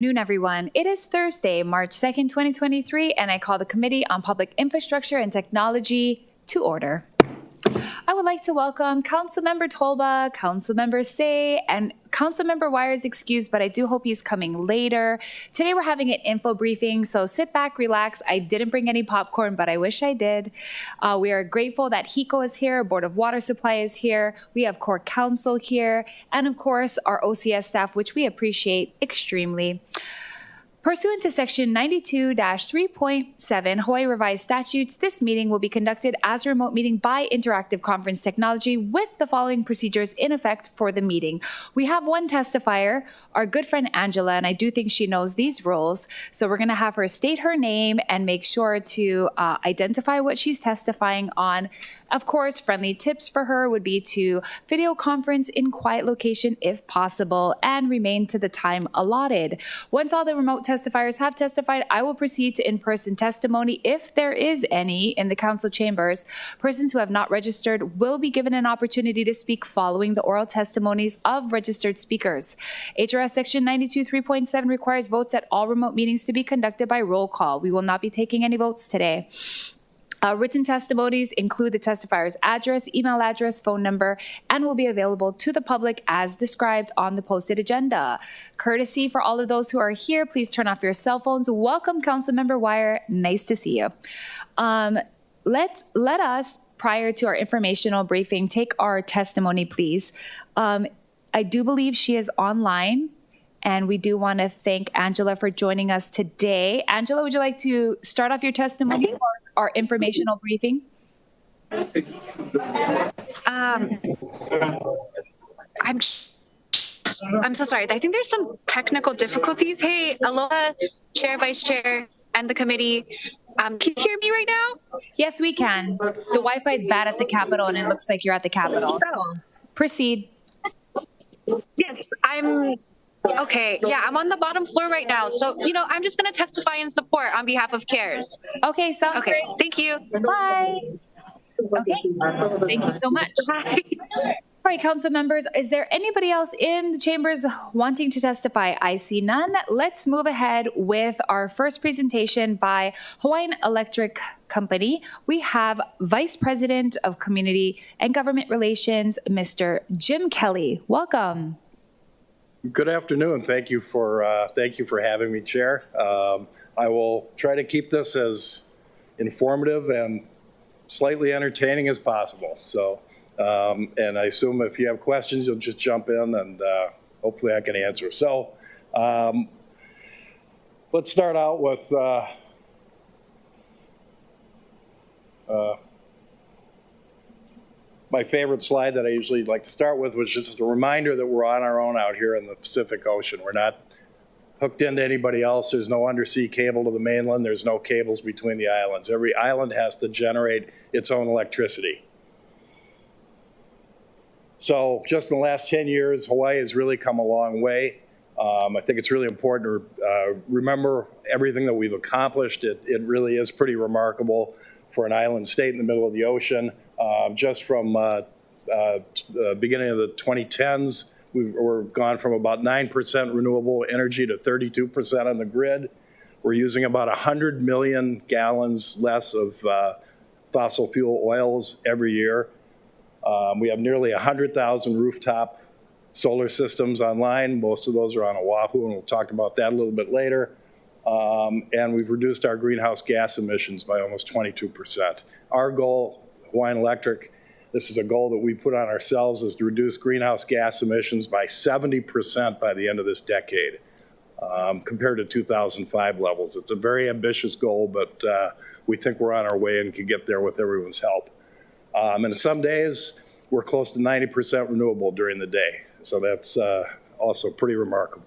Noon, everyone. It is Thursday, March 2nd, 2023, and I call the Committee on Public Infrastructure and Technology to order. I would like to welcome Councilmember Tolba, Councilmember Say, and Councilmember Wires excused, but I do hope he's coming later. Today we're having an info briefing, so sit back, relax. I didn't bring any popcorn, but I wish I did. We are grateful that HECO is here, Board of Water Supply is here, we have Core Council here, and of course our OCS staff, which we appreciate extremely. Pursuant to Section 92-3.7 Hawaii Revised Statutes, this meeting will be conducted as a remote meeting by interactive conference technology with the following procedures in effect for the meeting. We have one testifier, our good friend Angela, and I do think she knows these rules. So we're going to have her state her name and make sure to identify what she's testifying on. Of course, friendly tips for her would be to video conference in quiet location if possible and remain to the time allotted. Once all the remote testifiers have testified, I will proceed to in-person testimony if there is any in the council chambers. Persons who have not registered will be given an opportunity to speak following the oral testimonies of registered speakers. HRS Section 92-3.7 requires votes at all remote meetings to be conducted by roll call. We will not be taking any votes today. Written testimonies include the testifier's address, email address, phone number, and will be available to the public as described on the posted agenda. Courtesy for all of those who are here, please turn off your cell phones. Welcome, Councilmember Wire. Nice to see you. Let us, prior to our informational briefing, take our testimony, please. I do believe she is online. And we do want to thank Angela for joining us today. Angela, would you like to start off your testimony or our informational briefing? I'm so sorry. I think there's some technical difficulties. Hey, aloha, Chair, Vice Chair, and the committee. Can you hear me right now? Yes, we can. The Wi-Fi is bad at the Capitol, and it looks like you're at the Capitol. So proceed. Yes, okay, yeah, I'm on the bottom floor right now. So, I'm just going to testify in support on behalf of CARES. Okay, sounds great. Thank you. Bye. Okay, thank you so much. Bye. All right, council members, is there anybody else in the chambers wanting to testify? I see none. Let's move ahead with our first presentation by Hawaiian Electric Company. We have Vice President of Community and Government Relations, Mr. Jim Kelly. Welcome. Good afternoon. Thank you for having me, Chair. I will try to keep this as informative and slightly entertaining as possible. So, and I assume if you have questions, you'll just jump in and hopefully I can answer. So, let's start out with my favorite slide that I usually like to start with, which is just a reminder that we're on our own out here in the Pacific Ocean. We're not hooked into anybody else. There's no undersea cable to the mainland. There's no cables between the islands. Every island has to generate its own electricity. So just in the last 10 years, Hawaii has really come a long way. I think it's really important to remember everything that we've accomplished. It really is pretty remarkable for an island state in the middle of the ocean. Just from beginning of the 2010s, we've gone from about 9% renewable energy to 32% on the grid. We're using about 100 million gallons less of fossil fuel oils every year. We have nearly 100,000 rooftop solar systems online. Most of those are on Oahu, and we'll talk about that a little bit later. And we've reduced our greenhouse gas emissions by almost 22%. Our goal, Hawaiian Electric, this is a goal that we put on ourselves, is to reduce greenhouse gas emissions by 70% by the end of this decade, compared to 2005 levels. It's a very ambitious goal, but we think we're on our way and can get there with everyone's help. And some days, we're close to 90% renewable during the day. So that's also pretty remarkable.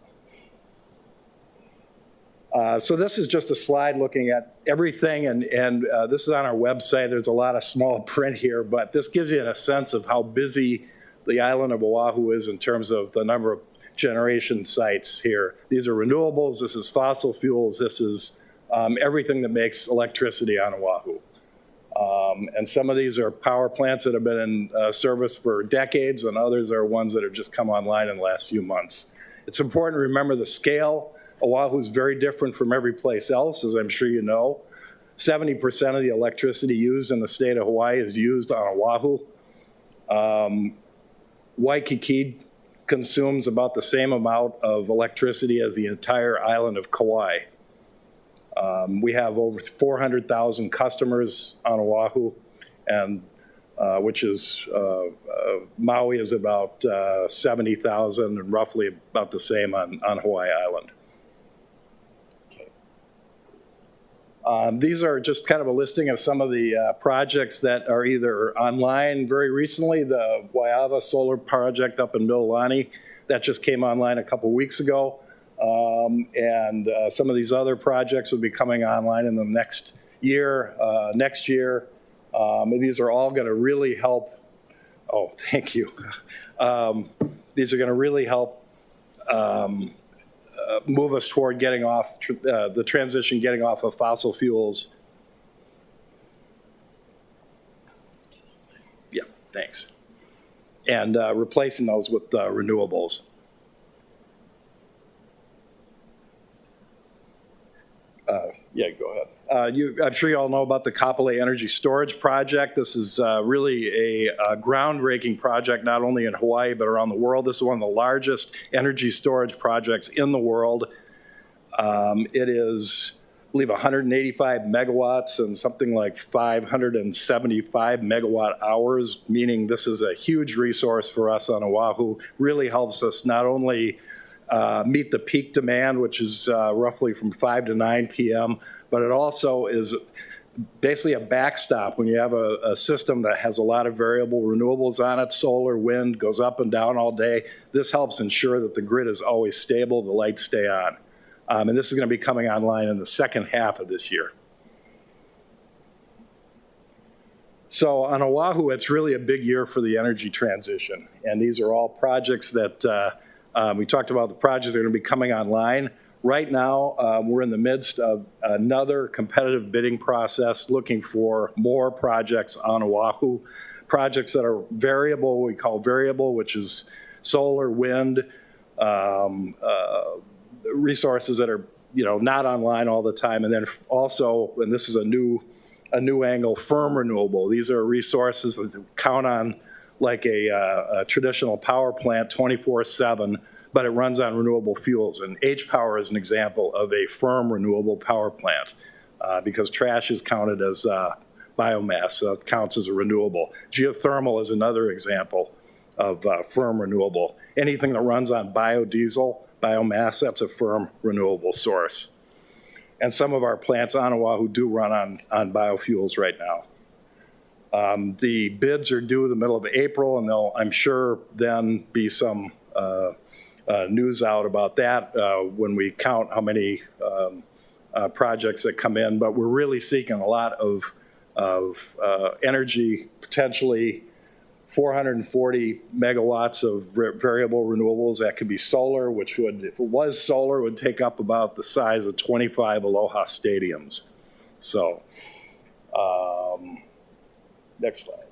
So this is just a slide looking at everything, and this is on our website. There's a lot of small print here, but this gives you a sense of how busy the island of Oahu is in terms of the number of generation sites here. These are renewables, this is fossil fuels, this is everything that makes electricity on Oahu. And some of these are power plants that have been in service for decades, and others are ones that have just come online in the last few months. It's important to remember the scale Oahu is very different from every place else, as I'm sure you know. 70% of the electricity used in the state of Hawaii is used on Oahu. Waikiki consumes about the same amount of electricity as the entire island of Kauai. We have over 400,000 customers on Oahu, and which is, Maui is about 70,000 and roughly about the same on Hawaii Island. These are just kind of a listing of some of the projects that are either online very recently. The Waiava Solar Project up in Mililani, that just came online a couple weeks ago. And some of these other projects will be coming online in the next year. These are all going to really help. Oh, thank you. These are going to really help move us toward getting off the transition, getting off of fossil fuels. Yeah, thanks. And replacing those with renewables. Yeah, go ahead. I'm sure you all know about the Kapolei Energy Storage Project. This is really a groundbreaking project, not only in Hawaii, but around the world. This is one of the largest energy storage projects in the world. It is, I believe, 185 megawatts and something like 575 megawatt hours, meaning this is a huge resource for us on Oahu. Really helps us not only meet the peak demand, which is roughly from 5 to 9 p.m., but it also is basically a backstop when you have a system that has a lot of variable renewables on it. Solar, wind goes up and down all day. This helps ensure that the grid is always stable, the lights stay on. And this is going to be coming online in the second half of this year. So on Oahu, it's really a big year for the energy transition. And these are all projects that we talked about, the projects that are going to be coming online. Right now, we're in the midst of another competitive bidding process looking for more projects on Oahu. Projects that are variable, we call variable, which is solar, wind, resources that are not online all the time. And then also, and this is a new angle, firm renewable. These are resources that count on like a traditional power plant 24/7, but it runs on renewable fuels. And H-Power is an example of a firm renewable power plant because trash is counted as biomass, so it counts as a renewable. Geothermal is another example of firm renewable. Anything that runs on biodiesel, biomass, that's a firm renewable source. And some of our plants on Oahu do run on biofuels right now. The bids are due the middle of April, and there'll, I'm sure, then be some news out about that when we count how many projects that come in. But we're really seeking a lot of energy, potentially 440 megawatts of variable renewables. That could be solar, which would, if it was solar, would take up about the size of 25 Aloha stadiums. So, next slide.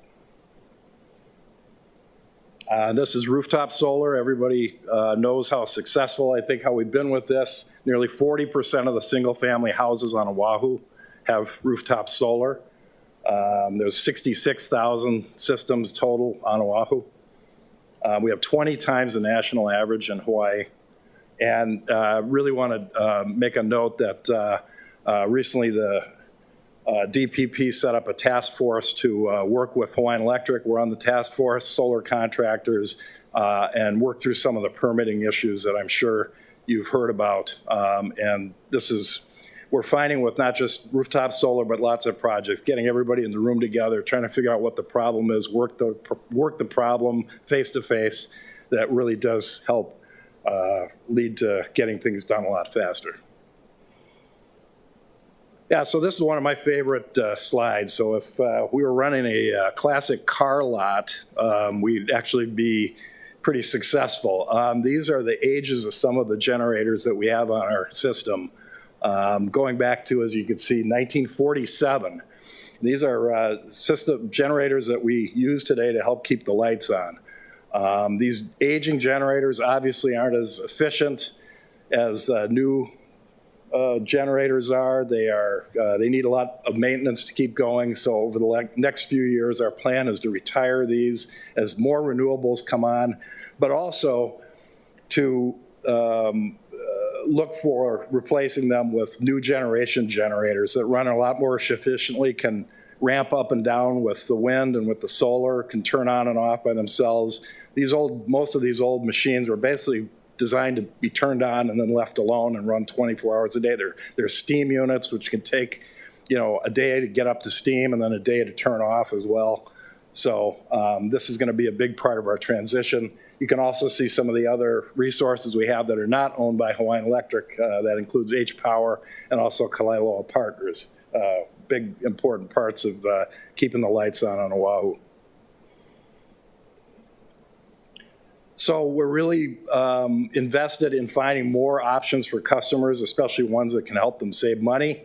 This is rooftop solar. Everybody knows how successful, I think, how we've been with this. Nearly 40% of the single-family houses on Oahu have rooftop solar. There's 66,000 systems total on Oahu. We have 20 times the national average in Hawaii. And really want to make a note that recently the DPP set up a task force to work with Hawaiian Electric. We're on the task force, solar contractors, and work through some of the permitting issues that I'm sure you've heard about. And this is, we're finding with not just rooftop solar, but lots of projects, getting everybody in the room together, trying to figure out what the problem is, work the problem face to face. That really does help lead to getting things done a lot faster. Yeah, so this is one of my favorite slides. So if we were running a classic car lot, we'd actually be pretty successful. These are the ages of some of the generators that we have on our system. Going back to, as you can see, 1947. These are system generators that we use today to help keep the lights on. These aging generators obviously aren't as efficient as new generators are. They need a lot of maintenance to keep going. So over the next few years, our plan is to retire these as more renewables come on, but also to look for replacing them with new generation generators that run a lot more efficiently, can ramp up and down with the wind and with the solar, can turn on and off by themselves. Most of these old machines were basically designed to be turned on and then left alone and run 24 hours a day. They're steam units, which can take, a day to get up to steam and then a day to turn off as well. So this is going to be a big part of our transition. You can also see some of the other resources we have that are not owned by Hawaiian Electric. That includes H-Power and also Kalaeloa Partners. Big, important parts of keeping the lights on Oahu. So we're really invested in finding more options for customers, especially ones that can help them save money,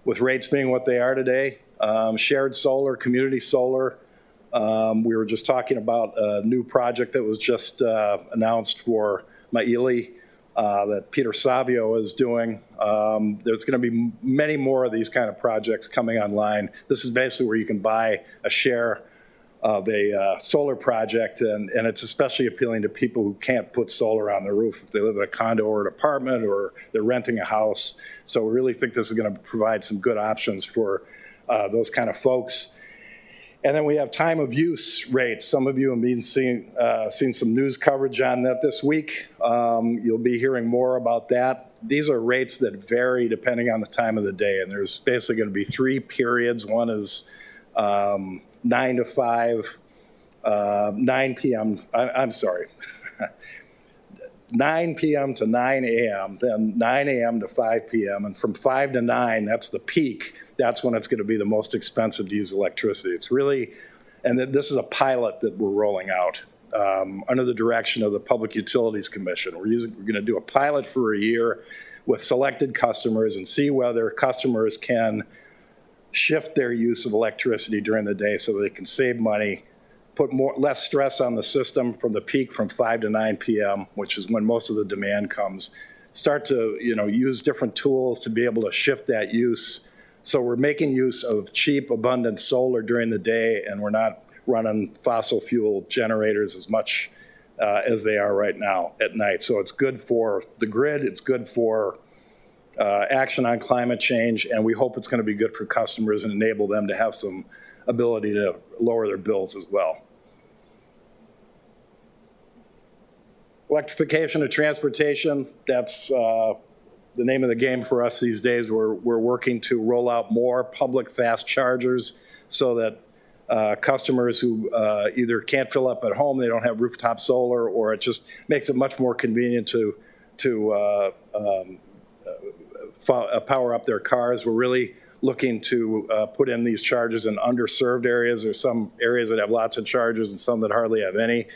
with rates being what they are today. Shared solar, community solar. We were just talking about a new project that was just announced for Maili that Peter Savio is doing. There's going to be many more of these kind of projects coming online. This is basically where you can buy a share of a solar project, and it's especially appealing to people who can't put solar on their roof if they live in a condo or an apartment or they're renting a house. So we really think this is going to provide some good options for those kind of folks. And then we have time of use rates. Some of you have been seen some news coverage on that this week. You'll be hearing more about that. These are rates that vary depending on the time of the day, and there's basically going to be 3 periods. One is 9 to 5, 9 p.m. I'm sorry, 9 p.m. to 9 a.m., then 9 a.m. to 5 p.m., and from 5 to 9, that's the peak. That's when it's going to be the most expensive to use electricity. It's really, and this is a pilot that we're rolling out under the direction of the Public Utilities Commission. We're going to do a pilot for a year with selected customers and see whether customers can shift their use of electricity during the day so they can save money, put less stress on the system from the peak from 5 to 9 p.m., which is when most of the demand comes. Start to use different tools to be able to shift that use. So we're making use of cheap, abundant solar during the day, and we're not running fossil fuel generators as much as they are right now at night. So it's good for the grid, it's good for action on climate change, and we hope it's going to be good for customers and enable them to have some ability to lower their bills as well. Electrification of transportation, that's the name of the game for us these days. We're working to roll out more public fast chargers so that customers who either can't fill up at home, they don't have rooftop solar, or it just makes it much more convenient to power up their cars. We're really looking to put in these chargers in underserved areas. There's some areas that have lots of chargers and some that hardly have any.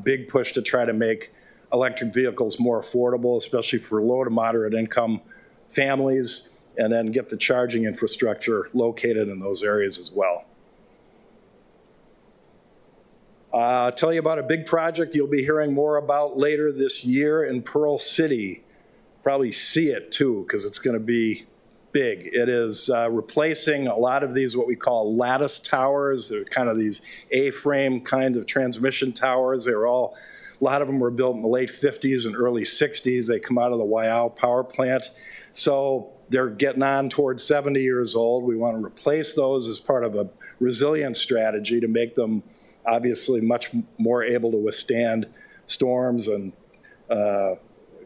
Big push to try to make electric vehicles more affordable, especially for low to moderate income families, and then get the charging infrastructure located in those areas as well. I'll tell you about a big project you'll be hearing more about later this year in Pearl City. Probably see it too, because it's going to be big. It is replacing a lot of these what we call lattice towers. They're kind of these A-frame kinds of transmission towers. A lot of them were built in the late 50s and early 60s. They come out of the Waiau power plant. So they're getting on towards 70 years old. We want to replace those as part of a resilience strategy to make them obviously much more able to withstand storms and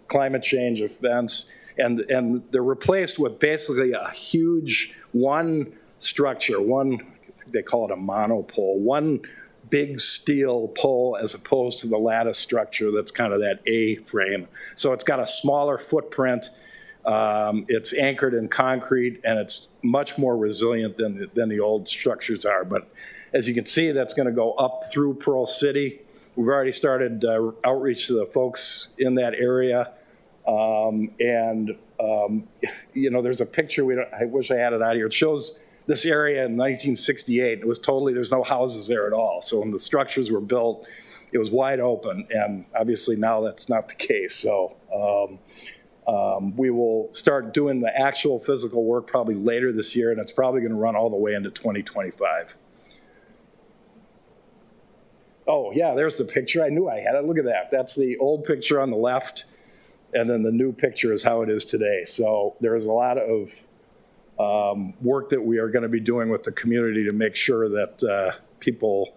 climate change events. And they're replaced with basically a huge one structure, I think they call it a monopole, one big steel pole as opposed to the lattice structure that's kind of that A-frame. So it's got a smaller footprint, it's anchored in concrete, and it's much more resilient than the old structures are. But as you can see, that's going to go up through Pearl City. We've already started outreach to the folks in that area. There's a picture, I wish I had it out here. It shows this area in 1968. It was there's no houses there at all. So when the structures were built, it was wide open. And obviously now that's not the case. So We will start doing the actual physical work probably later this year, and it's probably going to run all the way into 2025. Oh, yeah, there's the picture. I knew I had it. Look at that. That's the old picture on the left, and then the new picture is how it is today. So there's a lot of work that we are going to be doing with the community to make sure that people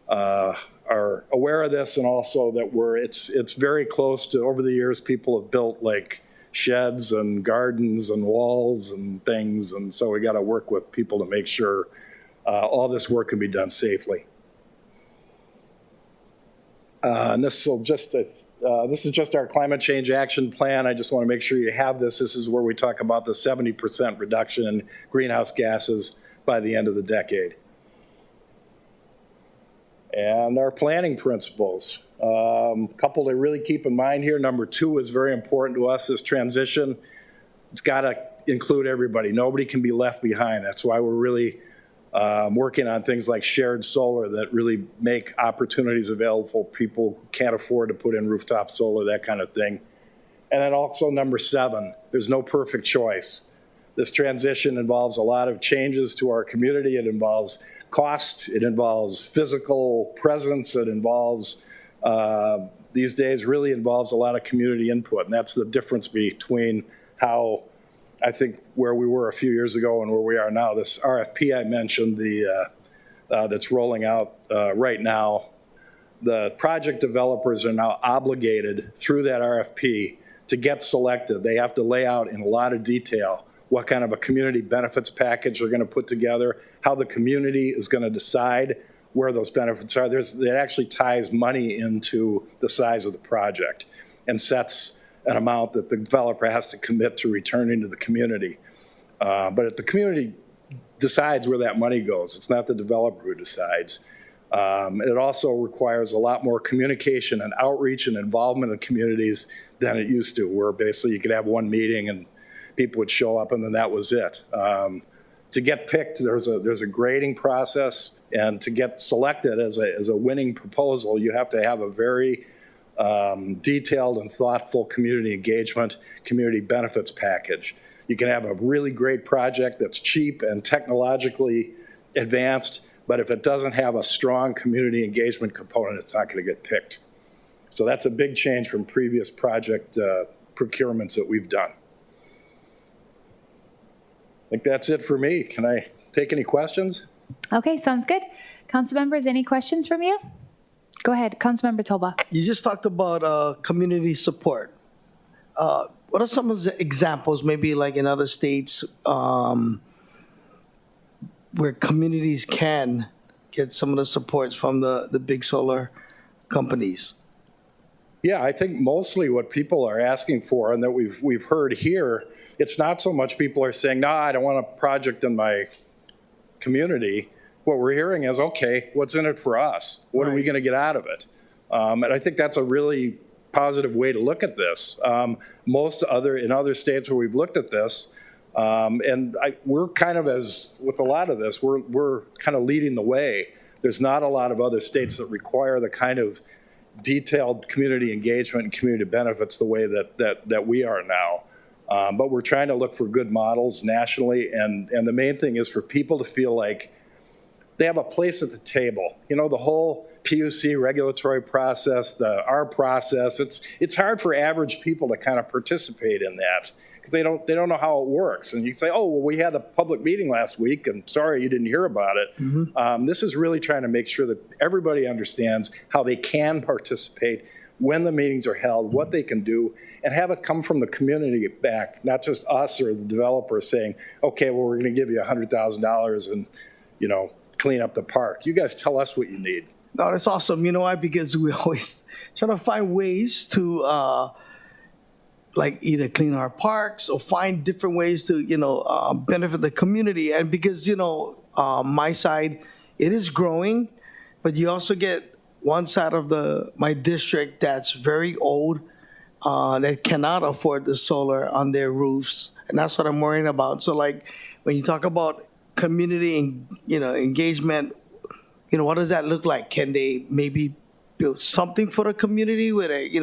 are aware of this, and also that it's very close to, over the years, people have built like sheds and gardens and walls and things, and so we got to work with people to make sure all this work can be done safely. And this is just our climate change action plan. I just want to make sure you have this. This is where we talk about the 70% reduction in greenhouse gases by the end of the decade. And our planning principles. Couple to really keep in mind here. Number 2 is very important to us, this transition. It's got to include everybody. Nobody can be left behind. That's why we're really working on things like shared solar that really make opportunities available for people who can't afford to put in rooftop solar, that kind of thing. And then also number 7, there's no perfect choice. This transition involves a lot of changes to our community. It involves cost, it involves physical presence, it involves, these days really involves a lot of community input. And that's the difference between how, I think, where we were a few years ago and where we are now. This RFP I mentioned, that's rolling out right now, the project developers are now obligated through that RFP to get selected. They have to lay out in a lot of detail what kind of a community benefits package they're going to put together, how the community is going to decide where those benefits are. It actually ties money into the size of the project and sets an amount that the developer has to commit to returning to the community. But if the community decides where that money goes, it's not the developer who decides. It also requires a lot more communication and outreach and involvement of communities than it used to, where basically you could have one meeting and people would show up and then that was it. To get picked, there's a grading process, and to get selected as a winning proposal, you have to have a very detailed and thoughtful community engagement, community benefits package. You can have a really great project that's cheap and technologically advanced, but if it doesn't have a strong community engagement component, it's not going to get picked. So that's a big change from previous project procurements that we've done. I think that's it for me. Can I take any questions? Okay, sounds good. Council members, any questions from you? Go ahead, Councilmember Toba. You just talked about community support. What are some of the examples, maybe like in other states, where communities can get some of the supports from the big solar companies? Yeah, I think mostly what people are asking for, and that we've heard here, it's not so much people are saying, no, I don't want a project in my community. What we're hearing is, okay, what's in it for us? What are we going to get out of it? And I think that's a really positive way to look at this. In other states where we've looked at this, we're kind of, as with a lot of this, we're kind of leading the way. There's not a lot of other states that require the kind of detailed community engagement and community benefits the way that we are now. But we're trying to look for good models nationally, and the main thing is for people to feel like they have a place at the table. You know, the whole PUC regulatory process, our process, it's hard for average people to kind of participate in that because they don't know how it works. And you say, oh, well, we had a public meeting last week, and sorry you didn't hear about it. Mm-hmm. This is really trying to make sure that everybody understands how they can participate, when the meetings are held, what they can do, and have it come from the community back, not just us or the developer saying, okay, well, we're going to give you $100,000 and, clean up the park. You guys tell us what you need. No, that's awesome. You know why? Because we always try to find ways to, like, either clean our parks or find different ways to, benefit the community. And because, my side, it is growing, but you also get one side of my district that's very old, that cannot afford the solar on their roofs. And that's what I'm worrying about. So, like, when you talk about community, engagement, what does that look like? Can they maybe build something for the community where they,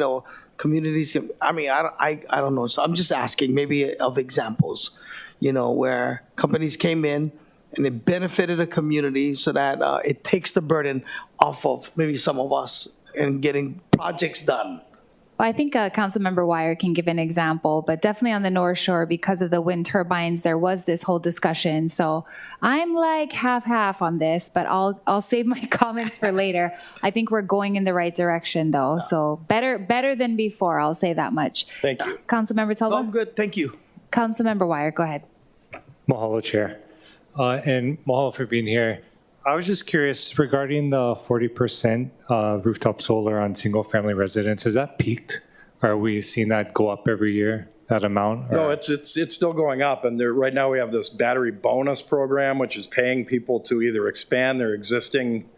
communities can, I don't know. So I'm just asking maybe of examples, where companies came in and it benefited the community so that it takes the burden off of maybe some of us and getting projects done. Well, I think Councilmember Wire can give an example, but definitely on the North Shore, because of the wind turbines, there was this whole discussion. So I'm like half on this, but I'll save my comments for later. I think we're going in the right direction, though. So better than before. I'll say that much. Thank you. Councilmember Oh, Talbot. I'm good. Thank you. Councilmember Wire, go ahead. Mahalo, Chair. And mahalo for being here. I was just curious regarding the 40% rooftop solar on single-family residents. Has that peaked? Are we seeing that go up every year, that amount? No, it's still going up. And right now we have this battery bonus program, which is paying people to either expand their existing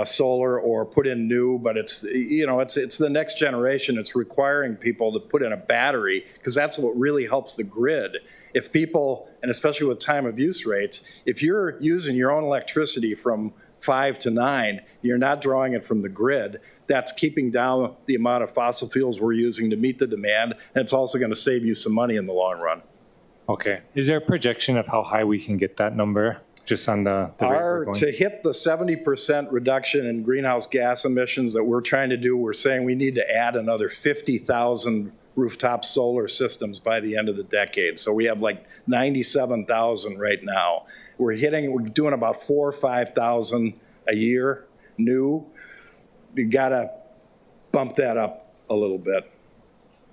solar or put in new. But it's the next generation. It's requiring people to put in a battery because that's what really helps the grid. If people, and especially with time of use rates, if you're using your own electricity from 5 to 9, you're not drawing it from the grid, that's keeping down the amount of fossil fuels we're using to meet the demand, and it's also going to save you some money in the long run. Okay. Is there a projection of how high we can get that number just on the rate we're going? To hit the 70% reduction in greenhouse gas emissions that we're trying to do, we're saying we need to add another 50,000 rooftop solar systems by the end of the decade. So we have like 97,000 right now. We're doing about 4,000 or 5,000 a year new. We gotta bump that up a little bit.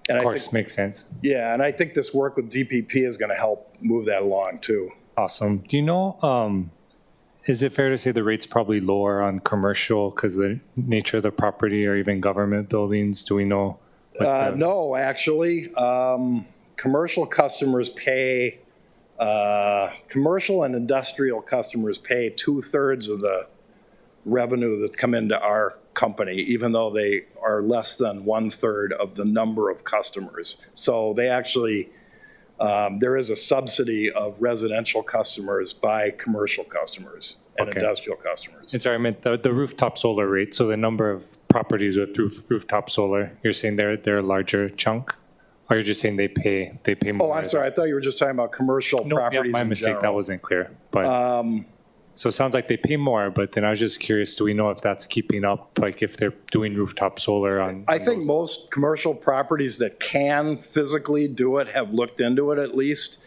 And of course, makes sense. Yeah, and I think this work with DPP is gonna help move that along too. Awesome. Do you know, is it fair to say the rate's probably lower on commercial because the nature of the property or even government buildings? Do we know? No, actually, commercial customers pay, commercial and industrial customers pay 2/3 of the revenue that come into our company, even though they are less than 1/3 of the number of customers. So they actually, there is a subsidy of residential customers by commercial customers and industrial customers. And sorry, I meant the rooftop solar rate. So the number of properties with rooftop solar, you're saying they're a larger chunk? Or you're just saying they pay more? Oh, I'm sorry. I thought you were just talking about commercial properties. Yeah, my mistake. General. That wasn't clear. But so it sounds like they pay more, but then I was just curious, do we know if that's keeping up, like if they're doing rooftop solar on I think most commercial properties that can physically do it have looked into it at least.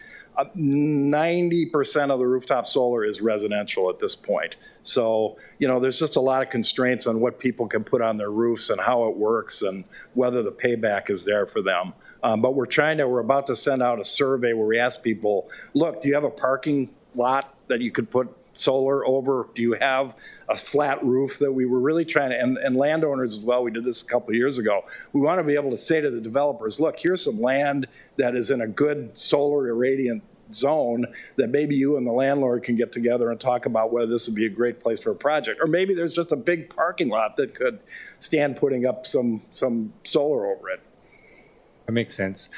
90% of the rooftop solar is residential at this point. So, there's just a lot of constraints on what people can put on their roofs and how it works and whether the payback is there for them. But we're about to send out a survey where we ask people, look, do you have a parking lot that you could put solar over? Do you have a flat roof? That we were really trying to, and landowners as well, we did this a couple of years ago. We want to be able to say to the developers, look, here's some land that is in a good solar irradiant zone that maybe you and the landlord can get together and talk about whether this would be a great place for a project. Or maybe there's just a big parking lot that could stand putting up some solar over it. That makes sense.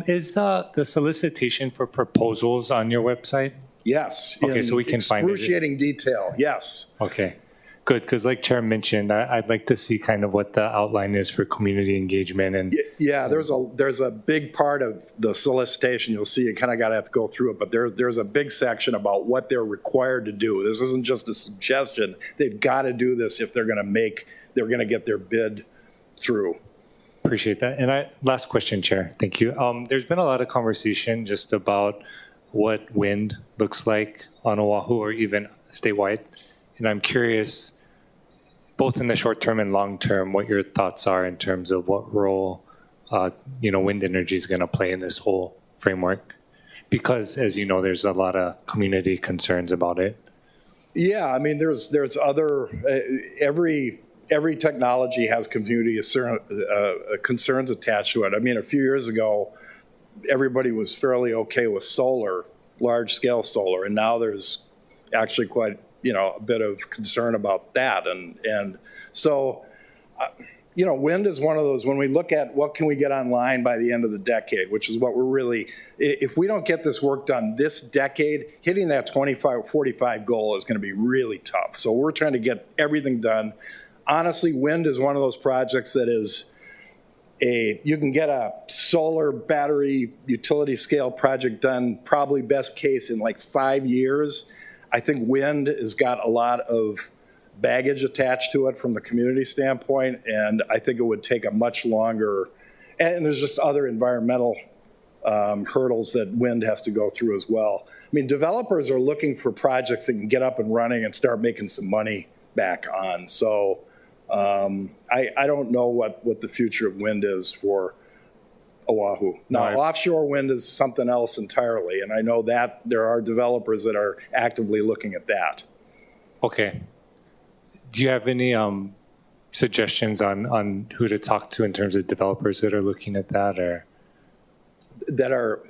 Is the solicitation for proposals on your website? Yes. Okay, so we can find it. Excruciating detail, yes. Okay, good, because like Chair mentioned, I'd like to see kind of what the outline is for community engagement. And yeah, there's a big part of the solicitation. You'll see, you kind of got to have to go through it, but there's a big section about what they're required to do. This isn't just a suggestion. They've got to do this if they're going to get their bid through. Appreciate that. And last question, Chair. Thank you. There's been a lot of conversation just about what wind looks like on Oahu or even statewide. And I'm curious, both in the short term and long term, what your thoughts are in terms of what role, wind energy is going to play in this whole framework. Because, as you know, there's a lot of community concerns about it. Yeah, I mean, there's other, every technology has community concerns attached to it. I mean, a few years ago, everybody was fairly okay with solar, large-scale solar, and now there's actually quite, a bit of concern about that. And so, wind is one of those, when we look at what can we get online by the end of the decade, which is what we're really, if we don't get this work done this decade, hitting that 25-45 goal is going to be really tough. So we're trying to get everything done honestly, wind is one of those projects that is you can get a solar battery utility scale project done probably best case in like 5 years. I think wind has got a lot of baggage attached to it from the community standpoint, and I think it would take a much longer, and there's just other environmental hurdles that wind has to go through as well. I mean, developers are looking for projects that can get up and running and start making some money back on. So I don't know what the future of wind is for Oahu. Now, offshore wind is something else entirely, and I know that there are developers that are actively looking at that. Okay. Do you have any suggestions on who to talk to in terms of developers that are looking at that or that are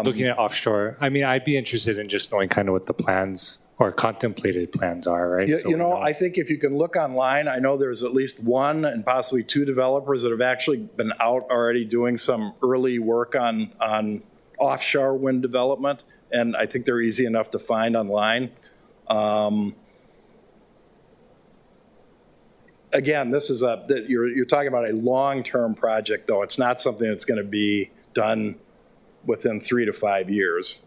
looking at offshore? I mean, I'd be interested in just knowing kind of what the plans or contemplated plans are, right? I think if you can look online, I know there's at least one and possibly two developers that have actually been out already doing some early work on offshore wind development, and I think they're easy enough to find online. Again, this is you're talking about a long-term project, though. It's not something that's going to be done within 3 to 5 years.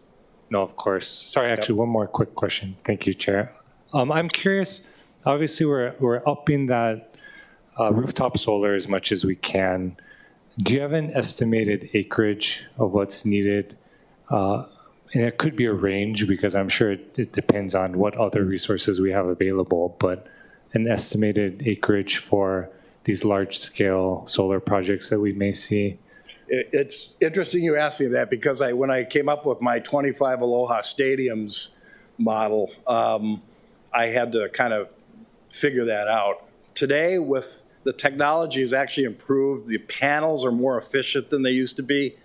No, of course. Sorry, actually, one more quick question. Thank you, Chair. I'm curious, obviously, we're upping that rooftop solar as much as we can. Do you have an estimated acreage of what's needed? And it could be a range, because I'm sure it depends on what other resources we have available, but an estimated acreage for these large-scale solar projects that we may see? It's interesting you asked me that, because when I came up with my 25 Aloha stadiums model, I had to kind of figure that out. Today, with the technology has actually improved. The panels are more efficient than they used to be.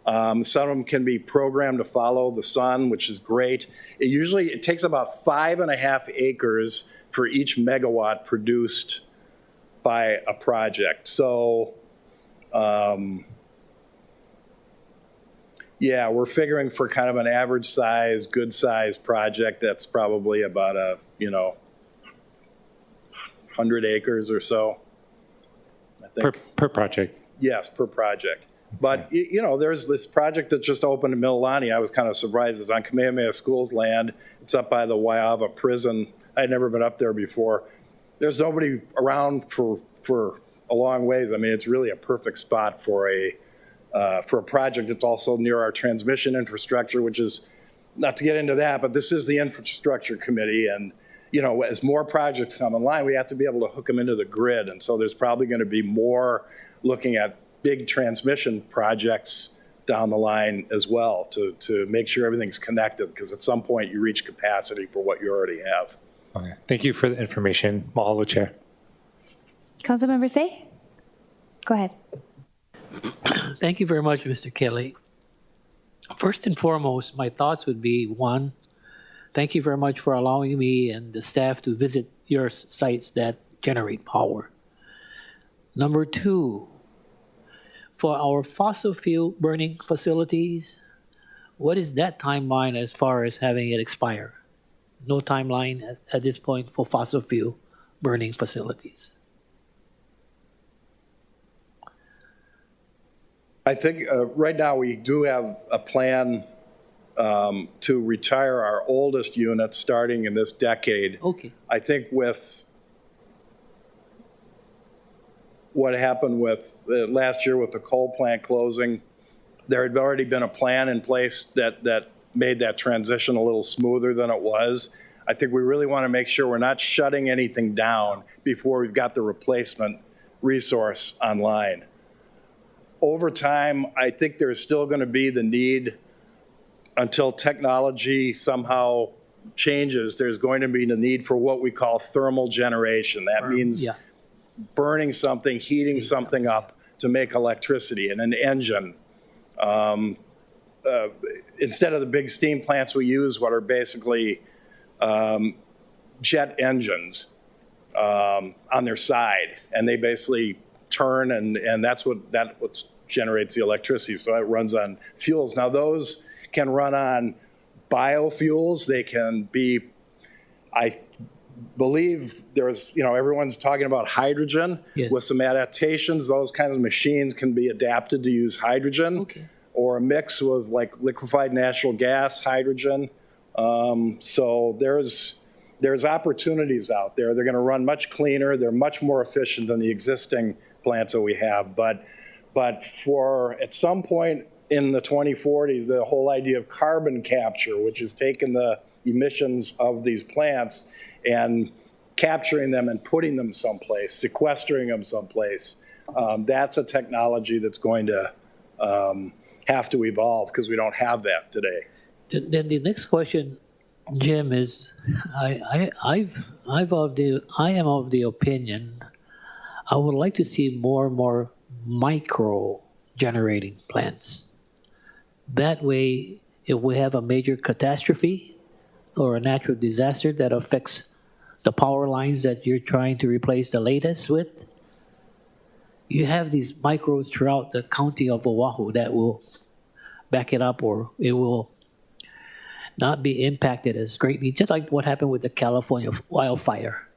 Some of them can be programmed to follow the sun, which is great. It takes about 5.5 acres for each megawatt produced by a project. So, yeah, we're figuring for kind of an average size, good size project, that's probably about 100 acres or so, I think. Per project? Yes, per project. But, there's this project that just opened in Mililani. I was kind of surprised. It's on Kamehameha School's land. It's up by the Waiawa prison. I'd never been up there before. There's nobody around for a long ways. I mean, it's really a perfect spot for a project. It's also near our transmission infrastructure, which is, not to get into that, but this is the infrastructure committee. And, as more projects come online, we have to be able to hook them into the grid. And so there's probably going to be more looking at big transmission projects down the line as well to make sure everything's connected, because at some point you reach capacity for what you already have. Okay. Thank you for the information. Mahalo, Chair. Councilmember Say? Go ahead. Thank you very much, Mr. Kelly. First and foremost, my thoughts would be, one, thank you very much for allowing me and the staff to visit your sites that generate power. Number two, for our fossil fuel burning facilities, what is that timeline as far as having it expire? No timeline at this point for fossil fuel burning facilities. I think right now we do have a plan to retire our oldest units starting in this decade. Okay. I think with what happened with last year with the coal plant closing, there had already been a plan in place that made that transition a little smoother than it was. I think we really want to make sure we're not shutting anything down before we've got the replacement resource online. Over time, I think there's still going to be the need, until technology somehow changes, there's going to be the need for what we call thermal generation. That means burning something, heating something up to make electricity in an engine. Instead of the big steam plants we use, what are basically jet engines on their side, and they basically turn, and that's what generates the electricity. So it runs on fuels. Now those can run on biofuels. They can be, I believe there's, everyone's talking about hydrogen. Yes. With some adaptations. Those kinds of machines can be adapted to use hydrogen. Okay. Or a mix with like liquefied natural gas, hydrogen. So there's opportunities out there. They're going to run much cleaner. They're much more efficient than the existing plants that we have. But for at some point in the 2040s, the whole idea of carbon capture, which is taking the emissions of these plants and capturing them and putting them someplace, sequestering them someplace, that's a technology that's going to have to evolve because we don't have that today. Then the next question, Jim, is I am of the opinion I would like to see more and more micro generating plants. That way, if we have a major catastrophe or a natural disaster that affects the power lines that you're trying to replace the latest with, you have these micros throughout the county of Oahu that will back it up, or it will not be impacted as greatly, just like what happened with the California wildfire.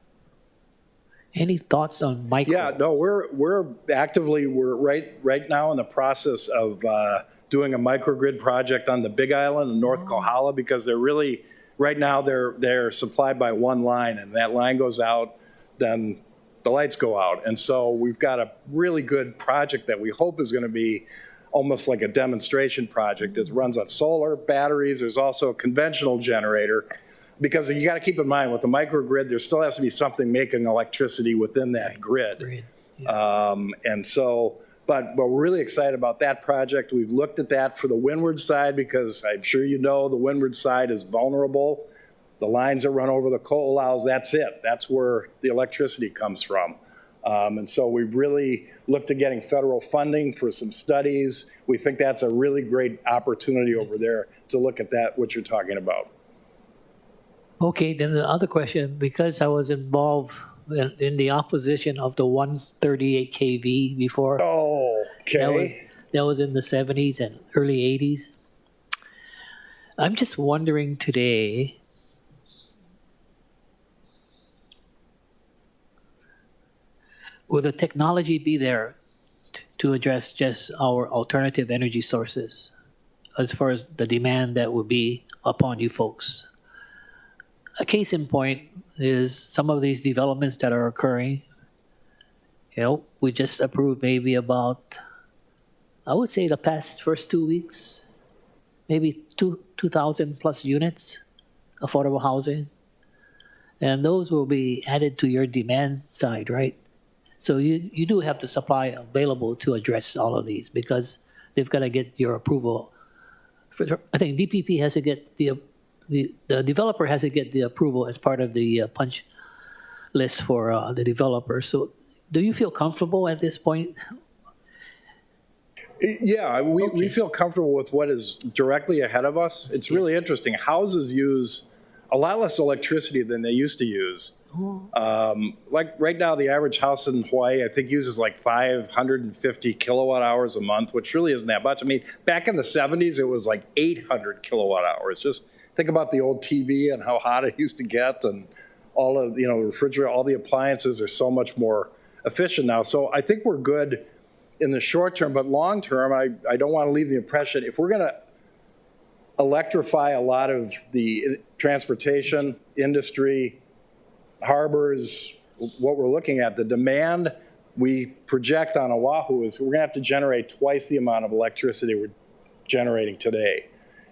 Any thoughts on micro? Yeah, no, we're right now in the process of doing a microgrid project on the Big Island in North Kohala, because they're really, right now they're supplied by one line, and that line goes out, then the lights go out. And so we've got a really good project that we hope is going to be almost like a demonstration project that runs on solar, batteries. There's also a conventional generator, because you got to keep in mind with the microgrid, there still has to be something making electricity within that grid. Yeah. And so, but we're really excited about that project. We've looked at that for the windward side, because I'm sure you know the windward side is vulnerable. The lines that run over the coalouts, that's it. That's where the electricity comes from. And so we've really looked at getting federal funding for some studies. We think that's a really great opportunity over there to look at that, what you're talking about. Okay, then the other question, because I was involved in the opposition of the 138 kV before. Oh, okay. That was in the 70s and early 80s. I'm just wondering today, will the technology be there to address just our alternative energy sources as far as the demand that will be upon you folks? A case in point is some of these developments that are occurring. We just approved maybe about, I would say the first 2 weeks, maybe 2,000 plus units, affordable housing. And those will be added to your demand side, right? So you do have the supply available to address all of these, because they've got to get your approval. I think DPP has to get the developer has to get the approval as part of the punch list for the developer. So do you feel comfortable at this point? Yeah, we feel comfortable with what is directly ahead of us. It's really interesting. Houses use a lot less electricity than they used to use. Like right now, the average house in Hawaii, I think, uses like 550 kilowatt hours a month, which really isn't that much. I mean, back in the 70s, it was like 800 kilowatt hours. Just think about the old TV and how hot it used to get, and all of, the refrigerator, all the appliances are so much more efficient now. So I think we're good in the short term, but long term, I don't want to leave the impression, if we're going to electrify a lot of the transportation industry, harbors, what we're looking at, the demand we project on Oahu is we're going to have to generate twice the amount of electricity we're generating today.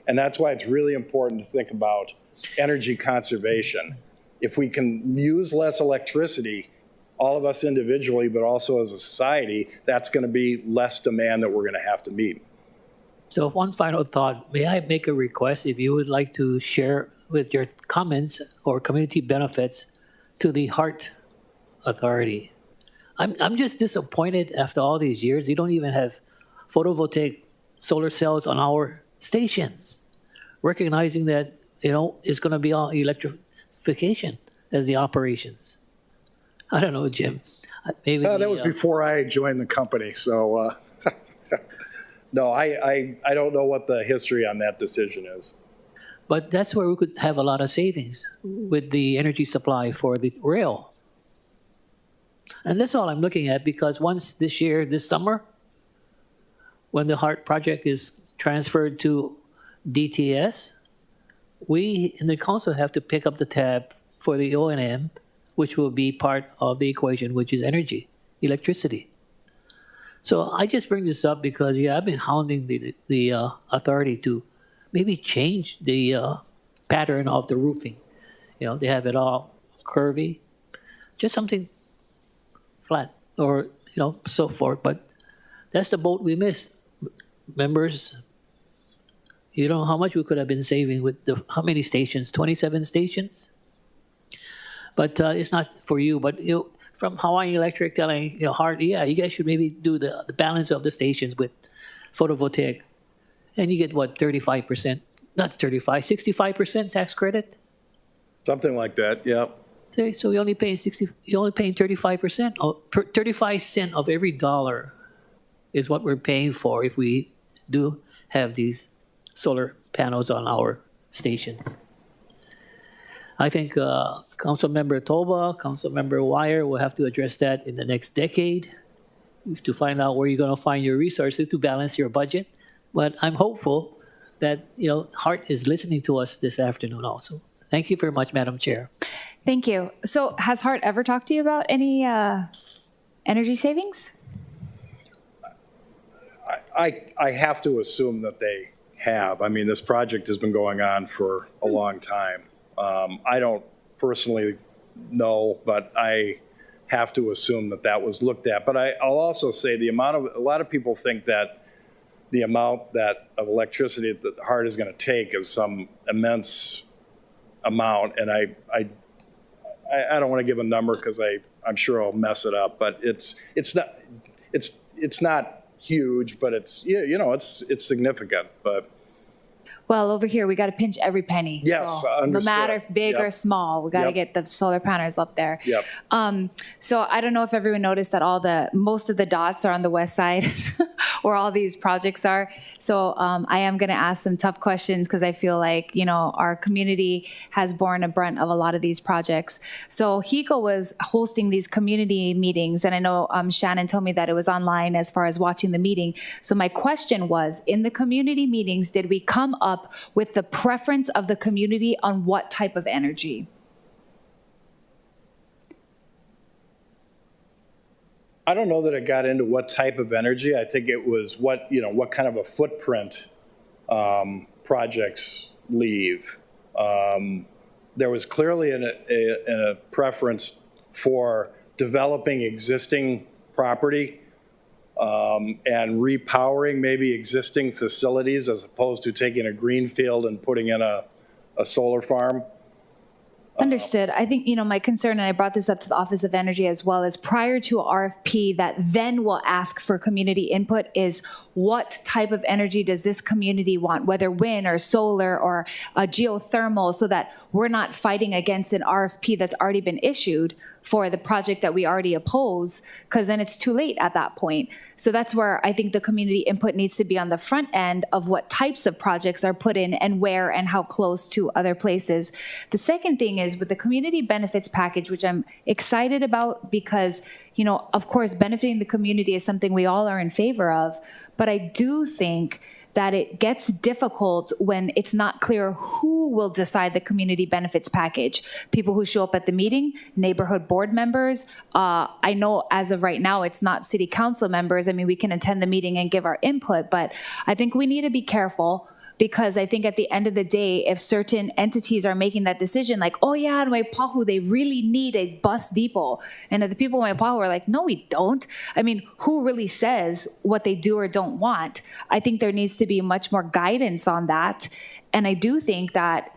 And that's why it's really important to think about energy conservation. If we can use less electricity, all of us individually, but also as a society, that's going to be less demand that we're going to have to meet. So one final thought, may I make a request if you would like to share with your comments or community benefits to the Heart Authority? I'm just disappointed after all these years. You don't even have photovoltaic solar cells on our stations, recognizing that, it's going to be all electrification as the operations. I don't know, Jim. Maybe that was before I joined the company, so no, I don't know what the history on that decision is. But that's where we could have a lot of savings with the energy supply for the rail. And that's all I'm looking at, because once this year, this summer, when the HART project is transferred to DTS, we in the council have to pick up the tab for the O&M, which will be part of the equation, which is energy, electricity. So I just bring this up because, yeah, I've been hounding the authority to maybe change the pattern of the roofing. You know, they have it all curvy, just something flat or, so forth. But that's the boat we missed. Members, you know how much we could have been saving with how many stations? 27 stations? But it's not for you. But from Hawaiian Electric telling Hart, yeah, you guys should maybe do the balance of the stations with photovoltaic, and you get what, 35%? Not 35, 65% tax credit. Something like that, yeah. Okay, so you're only paying 35%. 35 cents of every dollar is what we're paying for if we do have these solar panels on our stations. I think Councilmember Toba, Councilmember Wire will have to address that in the next decade to find out where you're going to find your resources to balance your budget. But I'm hopeful that Hart is listening to us this afternoon also. Thank you very much, Madam Chair. Thank you. So has Hart ever talked to you about any energy savings? I have to assume that they have. I mean, this project has been going on for a long time. I don't personally know, but I have to assume that that was looked at. But I'll also say a lot of people think that the amount of electricity that Hart is going to take is some immense amount, and I don't want to give a number because I'm sure I'll mess it up. But it's not huge, but it's it's significant. But well, over here we got to pinch every penny. Yes, so no understood. matter if big or small, we got to get the solar panels up there. Yep. So I don't know if everyone noticed that most of the dots are on the west side, where all these projects are. So I am going to ask some tough questions because I feel like our community has borne a brunt of a lot of these projects. So HECO was hosting these community meetings, and I know Shannon told me that it was online as far as watching the meeting. So my question was, in the community meetings, did we come up with the preference of the community on what type of energy? I don't know that it got into what type of energy. I think it was what kind of a footprint projects leave. There was clearly a preference for developing existing property and repowering maybe existing facilities as opposed to taking a greenfield and putting in a solar farm. Understood. I think, my concern, and I brought this up to the Office of Energy as well, is prior to a RFP that then will ask for community input is what type of energy does this community want, whether wind or solar or geothermal, so that we're not fighting against an RFP that's already been issued for the project that we already oppose, because then it's too late at that point. So that's where I think the community input needs to be on the front end of what types of projects are put in and where and how close to other places. The second thing is with the community benefits package, which I'm excited about because, of course, benefiting the community is something we all are in favor of. But I do think that it gets difficult when it's not clear who will decide the community benefits package. People who show up at the meeting, neighborhood board members. I know as of right now, it's not city council members. I mean, we can attend the meeting and give our input, but I think we need to be careful, because I think at the end of the day, if certain entities are making that decision, like, oh yeah, in Waipahu, they really need a bus depot. And the people in Waipahu are like, no, we don't. I mean, who really says what they do or don't want? I think there needs to be much more guidance on that. And I do think that,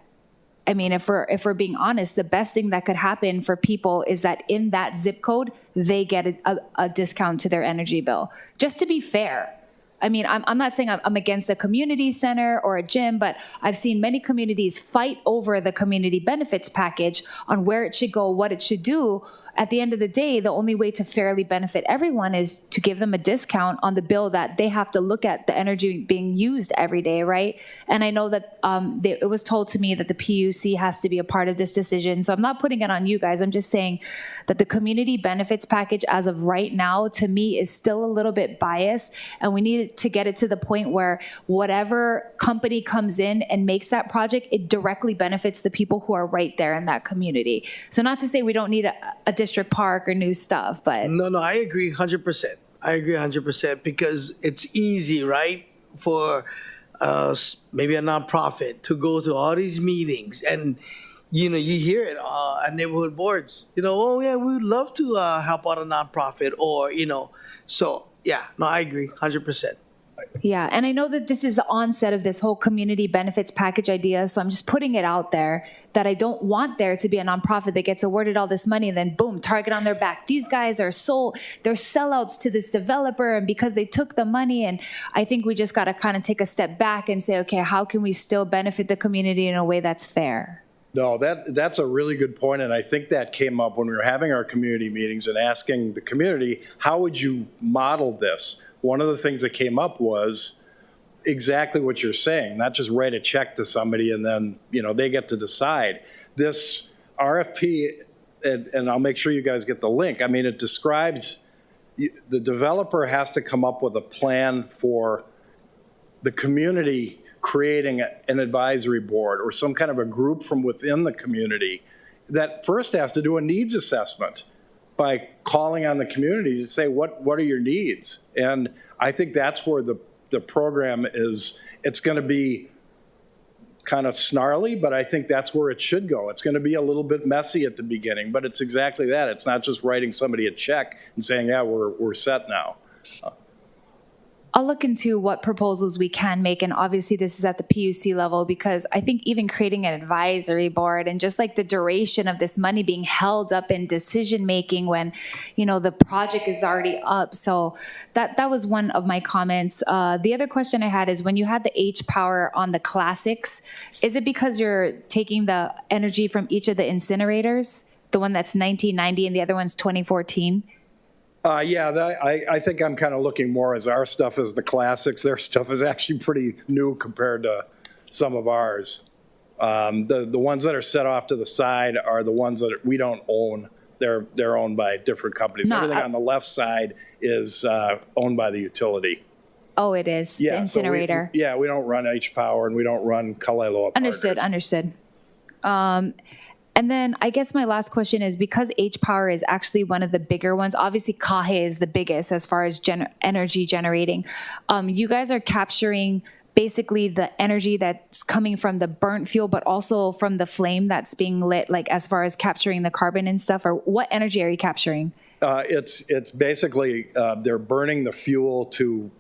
I mean, if we're being honest, the best thing that could happen for people is that in that zip code, they get a discount to their energy bill. Just to be fair. I mean, I'm not saying I'm against a community center or a gym, but I've seen many communities fight over the community benefits package on where it should go, what it should do. at the end of the day, the only way to fairly benefit everyone is to give them a discount on the bill that they have to look at the energy being used every day, right? And I know that it was told to me that the PUC has to be a part of this decision. So I'm not putting it on you guys. I'm just saying that the community benefits package as of right now, to me, is still a little bit biased. And we need to get it to the point where whatever company comes in and makes that project, it directly benefits the people who are right there in that community. So not to say we don't need a district park or new stuff, but No, I agree 100%. I agree 100% because it's easy, right, for maybe a nonprofit to go to all these meetings and, you hear it at neighborhood boards. Oh, yeah, we would love to help out a nonprofit or, So, yeah, no, I agree 100%. yeah. And I know that this is the onset of this whole community benefits package idea. So I'm just putting it out there that I don't want there to be a nonprofit that gets awarded all this money and then boom, target on their back. These guys are they're sellouts to this developer, and because they took the money. And I think we just got to kind of take a step back and say, okay, how can we still benefit the community in a way that's fair? No, that's a really good point, and I think that came up when we were having our community meetings and asking the community, how would you model this? One of the things that came up was exactly what you're saying, not just write a check to somebody and then, they get to decide. This RFP, and I'll make sure you guys get the link, I mean, it describes the developer has to come up with a plan for the community creating an advisory board or some kind of a group from within the community that first has to do a needs assessment by calling on the community to say, what are your needs? And I think that's where the program is. It's going to be kind of snarly, but I think that's where it should go. It's going to be a little bit messy at the beginning, but it's exactly that. It's not just writing somebody a check and saying, yeah, we're set now. I'll look into what proposals we can make. And obviously this is at the PUC level, because I think even creating an advisory board and just like the duration of this money being held up in decision making when, the project is already up. So that was one of my comments. The other question I had is when you had the H power on the classics, is it because you're taking the energy from each of the incinerators? The one that's 1990 and the other one's 2014? I think I'm kind of looking more as our stuff as the classics. Their stuff is actually pretty new compared to some of ours. The ones that are set off to the side are the ones that we don't own. They're owned by different companies. Everything on the left side is owned by the utility. Oh, it is, the incinerator. So we don't run H Power and we don't run Kalaeloa Partners. Understood. And then I guess my last question is, because H Power is actually one of the bigger ones, obviously Kahe is the biggest as far as energy generating. You guys are capturing basically the energy that's coming from the burnt fuel, but also from the flame that's being lit, like as far as capturing the carbon and stuff, or what energy are you capturing? It's basically, they're burning the fuel to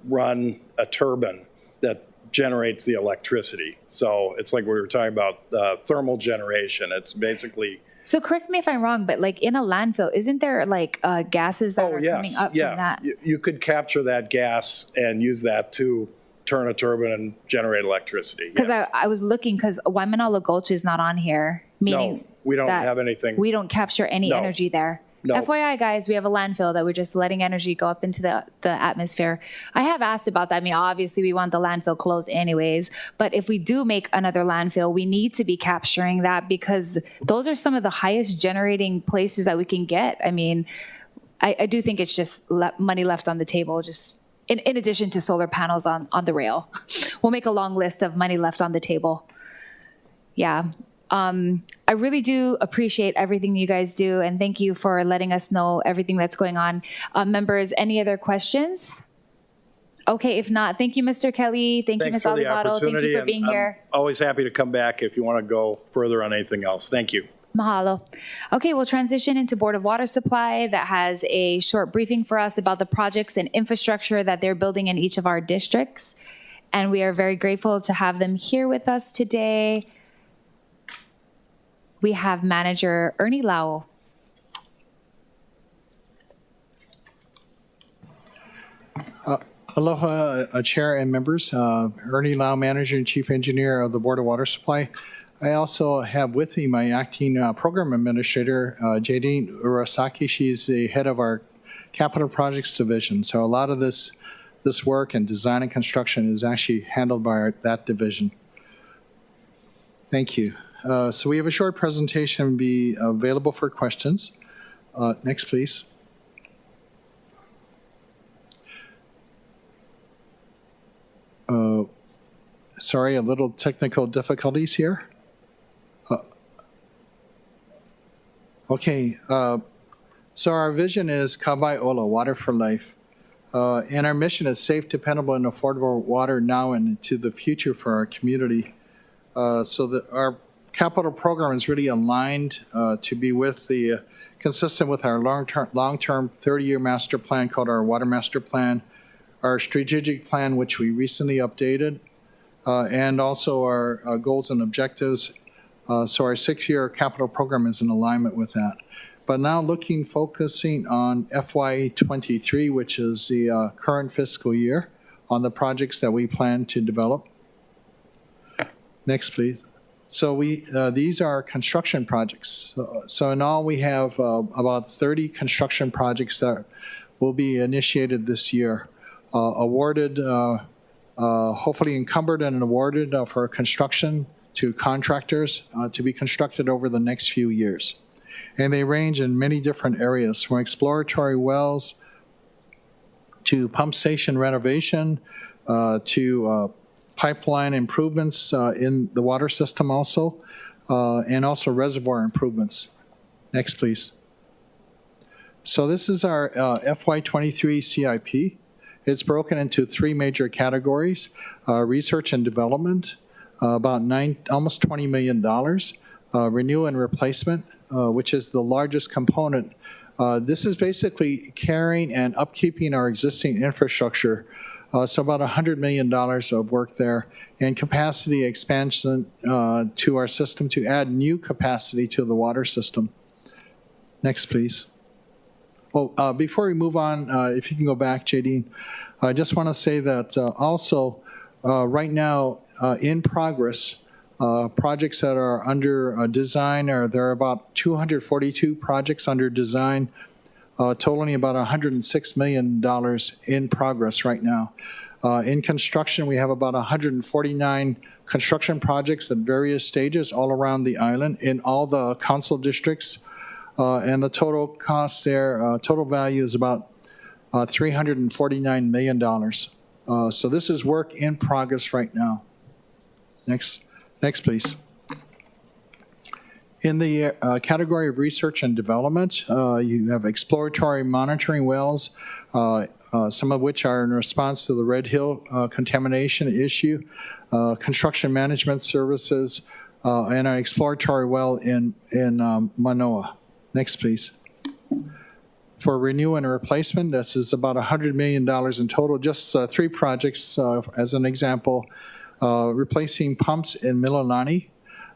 run a turbine that generates the electricity. So it's like we were talking about thermal generation. It's basically... So correct me if I'm wrong, but like in a landfill, isn't there like gases that are coming up from that? You could capture that gas and use that to turn a turbine and generate electricity. Because I was looking, because Waimanalo Gulch is not on here, meaning no, we don't have anything. We don't capture any energy there. No. FYI, guys, we have a landfill that we're just letting energy go up into the atmosphere. I have asked about that. I mean, obviously, we want the landfill closed anyways. But if we do make another landfill, we need to be capturing that, because those are some of the highest generating places that we can get. I mean, I do think it's just money left on the table, just in addition to solar panels on the rail. We'll make a long list of money left on the table. Yeah. I really do appreciate everything you guys do, and thank you for letting us know everything that's going on. Members, any other questions? Okay, if not, thank you, Mr. Kelly. Thank you, Ms. Olivado. Thank you for being here. I'm always happy to come back if you want to go further on anything else. Thank you. Mahalo. Okay, we'll transition into Board of Water Supply that has a short briefing for us about the projects and infrastructure that they're building in each of our districts. And we are very grateful to have them here with us today. We have Manager Ernie Lau. Aloha, Chair and members. Ernie Lau, Manager and Chief Engineer of the Board of Water Supply. I also have with me my acting program administrator, Jadine Urasaki. She's the head of our capital projects division. So a lot of this work and design and construction is actually handled by that division. Thank you. So we have a short presentation be available for questions. Next, please. Sorry, a little technical difficulties here. Okay, so our vision is Kabai Ola, water for life. And our mission is safe, dependable, and affordable water now and into the future for our community. So that our capital program is really aligned to be with the consistent with our long-term 30-year master plan called our Water Master Plan, our strategic plan, which we recently updated, and also our goals and objectives. So our 6-year capital program is in alignment with that. But now focusing on FY23, which is the current fiscal year, on the projects that we plan to develop. Next, please. So these are construction projects. So in all, we have about 30 construction projects that will be initiated this year, awarded, hopefully encumbered and awarded for construction to contractors to be constructed over the next few years. And they range in many different areas, from exploratory wells to pump station renovation to pipeline improvements in the water system also, and also reservoir improvements. Next, please. So this is our FY23 CIP. It's broken into 3 major categories: research and development, about almost $20 million, renew and replacement, which is the largest component. This is basically carrying and upkeeping our existing infrastructure. So about $100 million of work there, and capacity expansion to our system to add new capacity to the water system. Next, please. Oh, before we move on, if you can go back, Jadine, I just want to say that also right now in progress, projects that are under design, there are about 242 projects under design, totaling about $106 million in progress right now. In construction, we have about 149 construction projects at various stages all around the island in all the council districts. And the total cost there, total value is about $349 million. So this is work in progress right now. Next, please. In the category of research and development, you have exploratory monitoring wells, some of which are in response to the Red Hill contamination issue, construction management services, and an exploratory well in Manoa. Next, please. For renew and replacement, this is about $100 million in total, just 3 projects as an example. Replacing pumps in Mililani,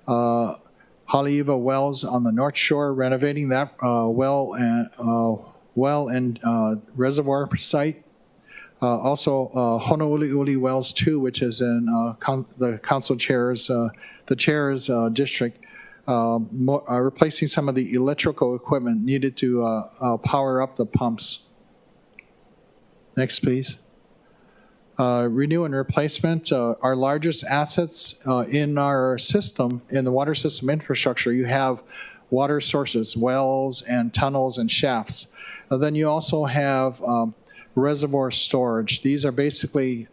Haleiwa wells on the North Shore, renovating that well and reservoir site. Also, Honolulu wells 2, which is in the council chair's district, replacing some of the electrical equipment needed to power up the pumps. Next, please. Renew and replacement, our largest assets in our system, in the water system infrastructure, you have water sources, wells and tunnels and shafts. Then you also have reservoir storage. These are basically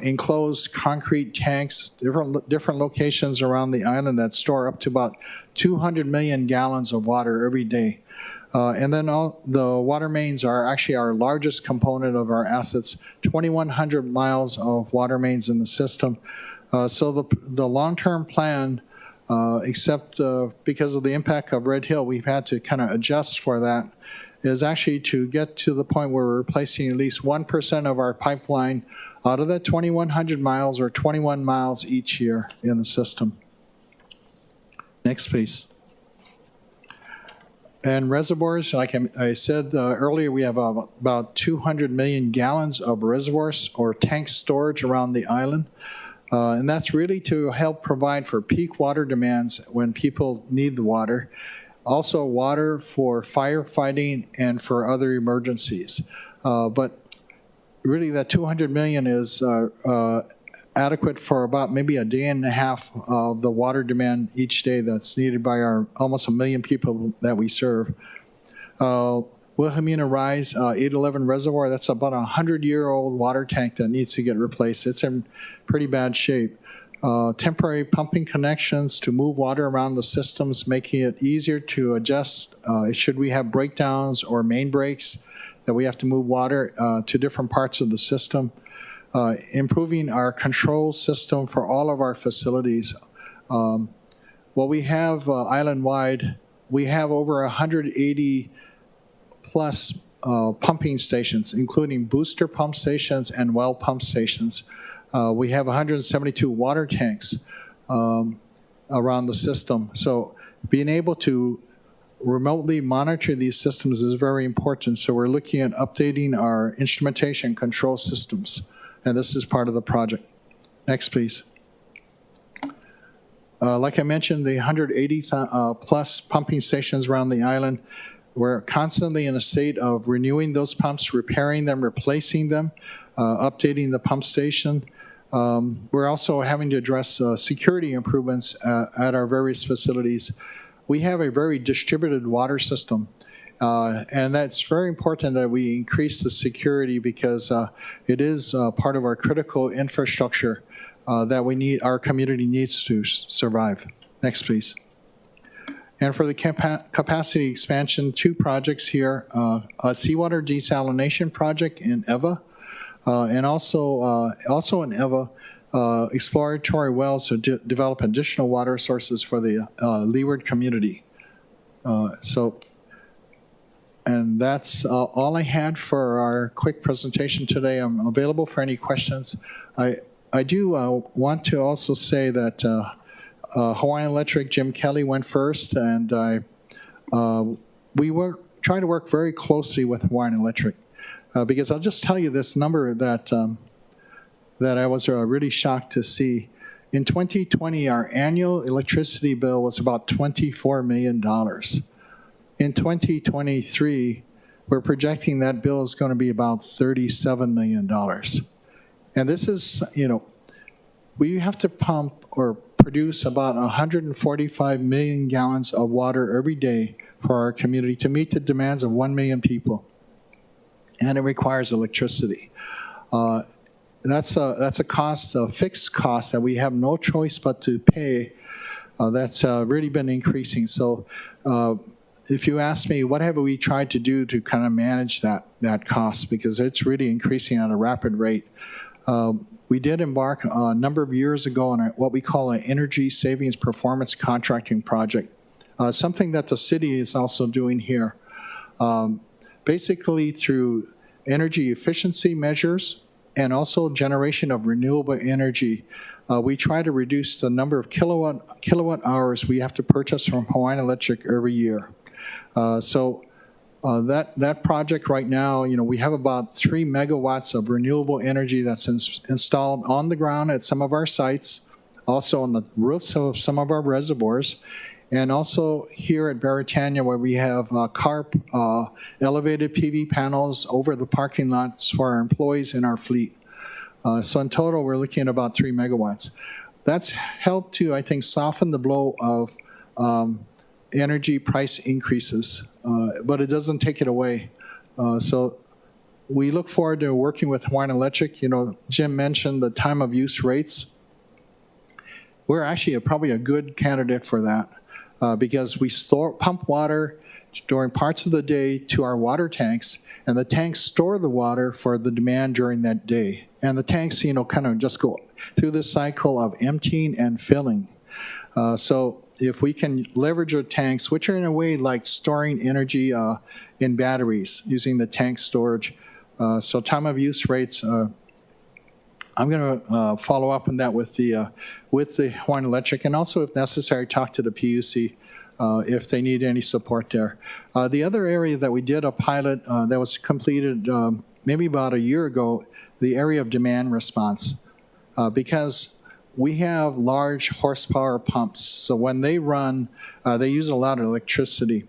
enclosed concrete tanks, different locations around the island that store up to about 200 million gallons of water every day. And then the water mains are actually our largest component of our assets, 2,100 miles of water mains in the system. So the long-term plan, except because of the impact of Red Hill, we've had to kind of adjust for that, is actually to get to the point where we're replacing at least 1% of our pipeline out of that 2,100 miles or 21 miles each year in the system. Next, please. And reservoirs, like I said earlier, we have about 200 million gallons of reservoirs or tank storage around the island. And that's really to help provide for peak water demands when people need the water. Also water for firefighting and for other emergencies. But really that 200 million is adequate for about maybe a day and a half of the water demand each day that's needed by our almost 1 million people that we serve. Wilhelmina Rise 811 Reservoir, that's about a 100-year-old water tank that needs to get replaced. It's in pretty bad shape. Temporary pumping connections to move water around the systems, making it easier to adjust should we have breakdowns or main breaks that we have to move water to different parts of the system. Improving our control system for all of our facilities. Well, we have island-wide, we have over 180 plus pumping stations, including booster pump stations and well pump stations. We have 172 water tanks around the system. So being able to remotely monitor these systems is very important. So we're looking at updating our instrumentation control systems. And this is part of the project. Next, please. Like I mentioned, the 180 plus pumping stations around the island, we're constantly in a state of renewing those pumps, repairing them, replacing them, updating the pump station. We're also having to address security improvements at our various facilities. We have a very distributed water system, and that's very important that we increase the security because it is part of our critical infrastructure that we need, our community needs to survive. Next, please. And for the capacity expansion, 2 projects here, a seawater desalination project in Eva, and also in Eva, exploratory wells to develop additional water sources for the leeward community. And that's all I had for our quick presentation today. I'm available for any questions. I do want to also say that Hawaiian Electric, Jim Kelly went first, and we were trying to work very closely with Hawaiian Electric because I'll just tell you this number that that I was really shocked to see. In 2020, our annual electricity bill was about $24 million. In 2023, we're projecting that bill is going to be about $37 million. And this is, you know, we have to pump or produce about 145 million gallons of water every day for our community to meet the demands of 1 million people. And it requires electricity. That's a cost, a fixed cost that we have no choice but to pay. That's really been increasing. So if you ask me, what have we tried to do to kind of manage that cost? Because it's really increasing at a rapid rate. We did embark a number of years ago on what we call an energy savings performance contracting project, something that the city is also doing here. Basically through energy efficiency measures and also generation of renewable energy, we try to reduce the number of kilowatt hours we have to purchase from Hawaiian Electric every year. That project right now, you know, we have about 3 megawatts of renewable energy that's installed on the ground at some of our sites, also on the roofs of some of our reservoirs, and also here at Beretania where we have CARP elevated PV panels over the parking lots for our employees in our fleet. So in total, we're looking at about 3 megawatts. That's helped to, I think, soften the blow of energy price increases, but it doesn't take it away. So we look forward to working with Hawaiian Electric. You know, Jim mentioned the time of use rates. We're actually probably a good candidate for that because we pump water during parts of the day to our water tanks, and the tanks store the water for the demand during that day. And the tanks, you know, kind of just go through the cycle of emptying and filling. So if we can leverage our tanks, which are in a way like storing energy in batteries, using the tank storage. So time of use rates, I'm going to follow up on that with the Hawaiian Electric, and also if necessary, talk to the PUC if they need any support there. The other area that we did a pilot that was completed maybe about a year ago, the area of demand response, because we have large horsepower pumps. So when they run, they use a lot of electricity.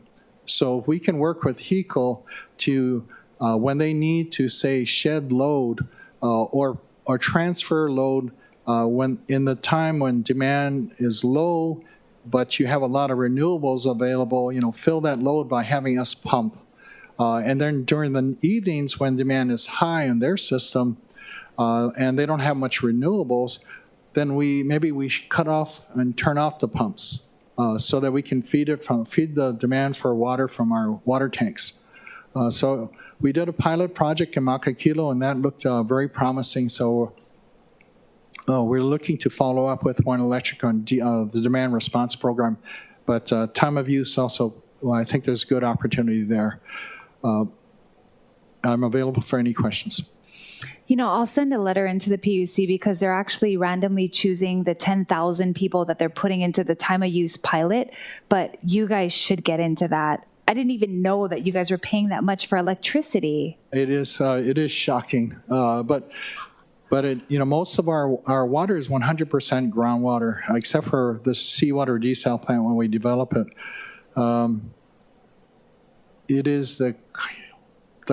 So if we can work with HECO to, when they need to, say, shed load or transfer load when in the time when demand is low, but you have a lot of renewables available, fill that load by having us pump. And then during the evenings when demand is high in their system and they don't have much renewables, then maybe we should cut off and turn off the pumps so that we can feed the demand for water from our water tanks. So we did a pilot project in Makakilo, and that looked very promising. So we're looking to follow up with One Electric on the demand response program. But time of use also, I think there's good opportunity there. I'm available for any questions. I'll send a letter into the PUC because they're actually randomly choosing the 10,000 people that they're putting into the time of use pilot, but you guys should get into that. I didn't even know that you guys were paying that much for electricity. It is shocking, but most of our water is 100% groundwater, except for the seawater desal plant when we develop it. It is the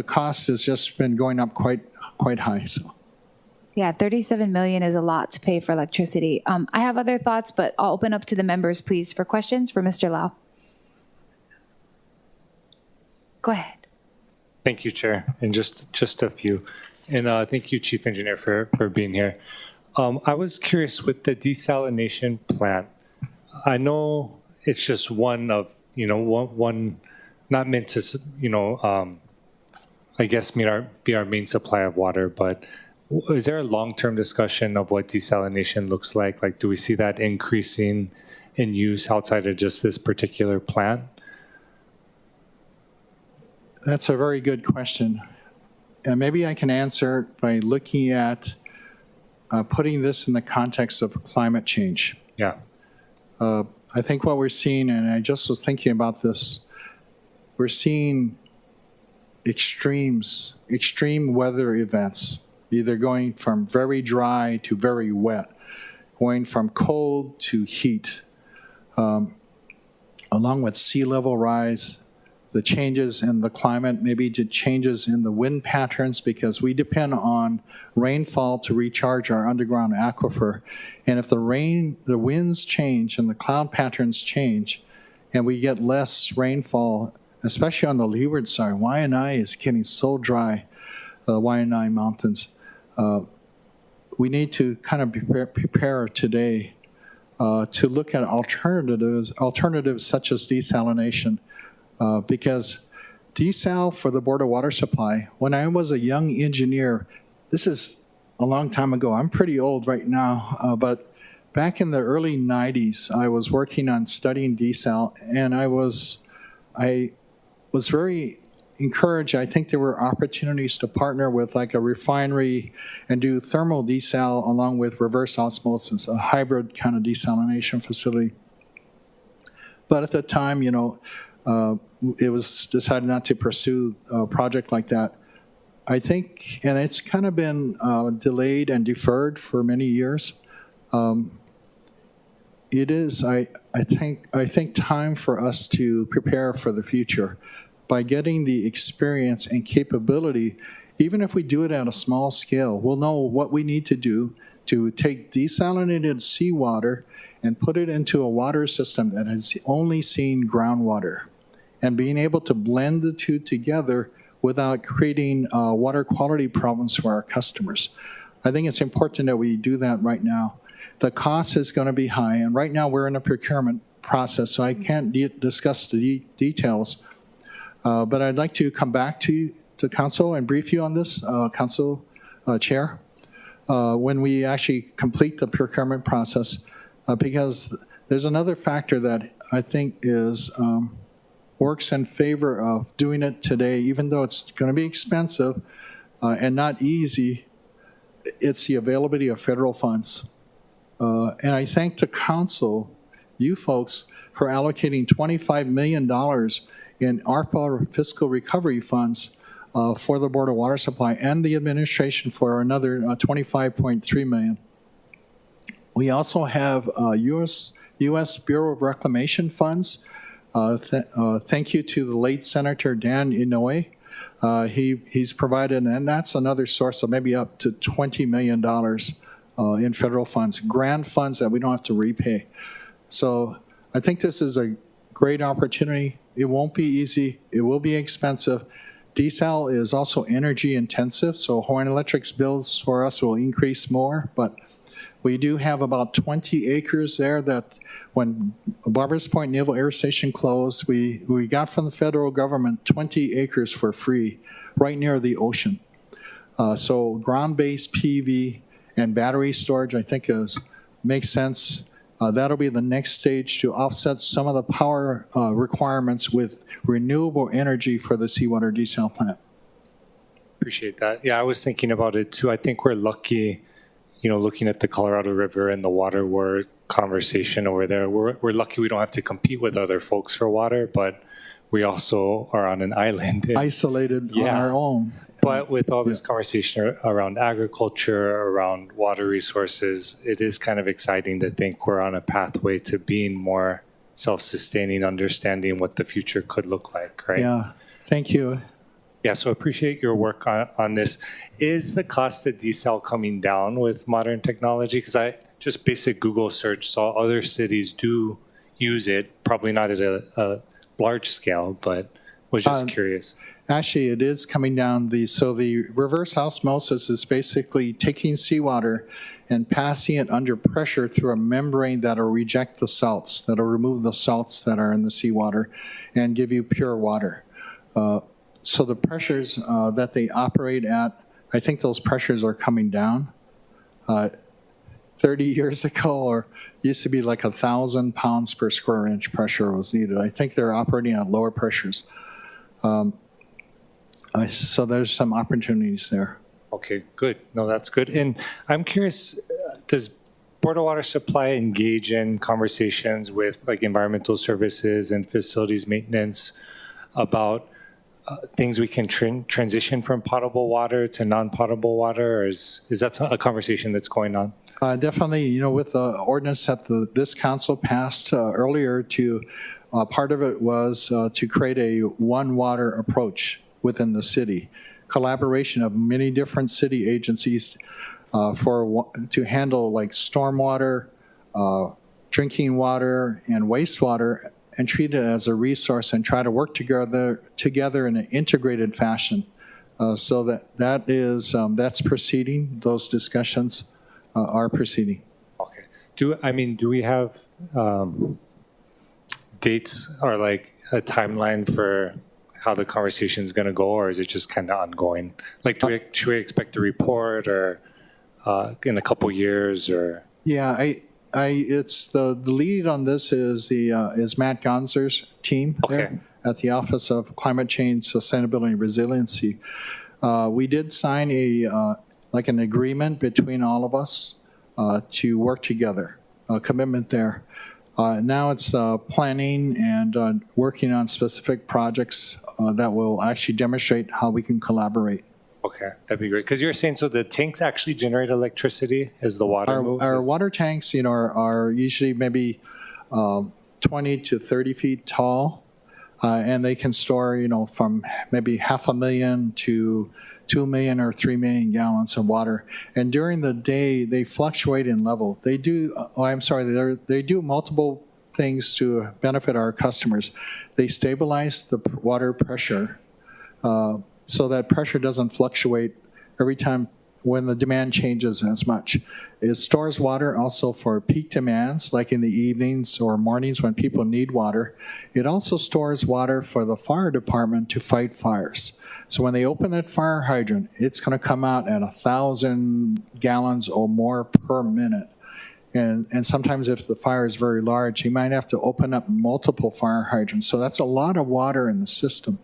cost has just been going up quite high. So. Yeah, $37 million is a lot to pay for electricity. I have other thoughts, but I'll open up to the members, please, for questions for Mr. Lau. Go ahead. Thank you, Chair. And just a few. And thank you, Chief Engineer, for being here. I was curious with the desalination plant. I know it's just one of, one not meant to, I guess, be our main supply of water, but is there a long-term discussion of what desalination looks like? Like, do we see that increasing in use outside of just this particular plant? That's a very good question. And maybe I can answer by looking at putting this in the context of climate change. Yeah. I think what we're seeing, and I just was thinking about this, we're seeing extreme weather events, either going from very dry to very wet, going from cold to heat, along with sea level rise, the changes in the climate, maybe the changes in the wind patterns, because we depend on rainfall to recharge our underground aquifer. And if the winds change and the cloud patterns change, and we get less rainfall, especially on the leeward side, Waianae is getting so dry, the Waianae Mountains. We need to kind of prepare today to look at alternatives such as desalination. Because desal for the Board of Water Supply, when I was a young engineer, this is a long time ago, I'm pretty old right now, but back in the early 90s, I was working on studying desal, and I was very encouraged. I think there were opportunities to partner with like a refinery and do thermal desal along with reverse osmosis, a hybrid kind of desalination facility. But at the time, it was decided not to pursue a project like that. I think, and it's kind of been delayed and deferred for many years. It is, I think, time for us to prepare for the future by getting the experience and capability. Even if we do it at a small scale, we'll know what we need to do to take desalinated seawater and put it into a water system that has only seen groundwater, and being able to blend the two together without creating water quality problems for our customers. I think it's important that we do that right now. The cost is going to be high, and right now we're in a procurement process, so I can't discuss the details. But I'd like to come back to Council and brief you on this, Council Chair, when we actually complete the procurement process, because there's another factor that I think is works in favor of doing it today, even though it's going to be expensive and not easy. It's the availability of federal funds. And I thank the Council, you folks, for allocating $25 million in ARPA fiscal recovery funds for the Board of Water Supply, and the administration for another $25.3 million. We also have U.S. Bureau of Reclamation funds. Thank you to the late Senator Dan Inouye. He's provided, and that's another source of maybe up to $20 million in federal funds, grant funds that we don't have to repay. So I think this is a great opportunity. It won't be easy. It will be expensive. Desal is also energy intensive, so Hawaiian Electric's bills for us will increase more, but we do have about 20 acres there that when Barbers Point Naval Air Station closed, we got from the federal government 20 acres for free right near the ocean. So ground-based PV and battery storage, I think, makes sense. That'll be the next stage to offset some of the power requirements with renewable energy for the seawater desal plant. Appreciate that. Yeah, I was thinking about it too. I think we're lucky, looking at the Colorado River and the water war conversation over there. We're lucky we don't have to compete with other folks for water, but we also are on an island. Isolated on our own. But with all this conversation around agriculture, around water resources, it is kind of exciting to think we're on a pathway to being more self-sustaining, understanding what the future could look like, right? Yeah, thank you. Yeah, so appreciate your work on this. Is the cost of desal coming down with modern technology? Because I just basic Google search saw other cities do use it, probably not at a large scale, but was just curious. Actually, it is coming down. So the reverse osmosis is basically taking seawater and passing it under pressure through a membrane that'll reject the salts, that'll remove the salts that are in the seawater and give you pure water. So the pressures that they operate at, I think those pressures are coming down. 30 years ago, or used to be like 1,000 pounds per square inch pressure was needed. I think they're operating at lower pressures. So there's some opportunities there. Okay, good. No, that's good. And I'm curious, does Board of Water Supply engage in conversations with like environmental services and facilities maintenance about things we can transition from potable water to non-potable water? Or is that a conversation that's going on? Definitely, with the ordinance that this council passed earlier part of it was to create a one water approach within the city. Collaboration of many different city agencies to handle like stormwater, drinking water, and wastewater, and treat it as a resource and try to work together in an integrated fashion. So that's proceeding. Those discussions are proceeding. Okay. Do we have dates or like a timeline for how the conversation is going to go, or is it just kind of ongoing? Like, should we expect a report or in a couple years or? Yeah, it's the lead on this is Matt Gonzer's team there at the Office of Climate Change, Sustainability, and Resiliency. We did sign an agreement between all of us to work together, a commitment there. Now it's planning and working on specific projects that will actually demonstrate how we can collaborate. Okay, that'd be great. Because you're saying, so the tanks actually generate electricity as the water moves? Our water tanks, are usually maybe 20 to 30 feet tall, and they can store, from maybe 500,000 to 2 million or 3 million gallons of water. And during the day, they fluctuate in level. They do, they do multiple things to benefit our customers. They stabilize the water pressure so that pressure doesn't fluctuate every time when the demand changes as much. It stores water also for peak demands, like in the evenings or mornings when people need water. It also stores water for the fire department to fight fires. So when they open that fire hydrant, it's going to come out at 1,000 gallons or more per minute. And sometimes if the fire is very large, you might have to open up multiple fire hydrants. So that's a lot of water in the system.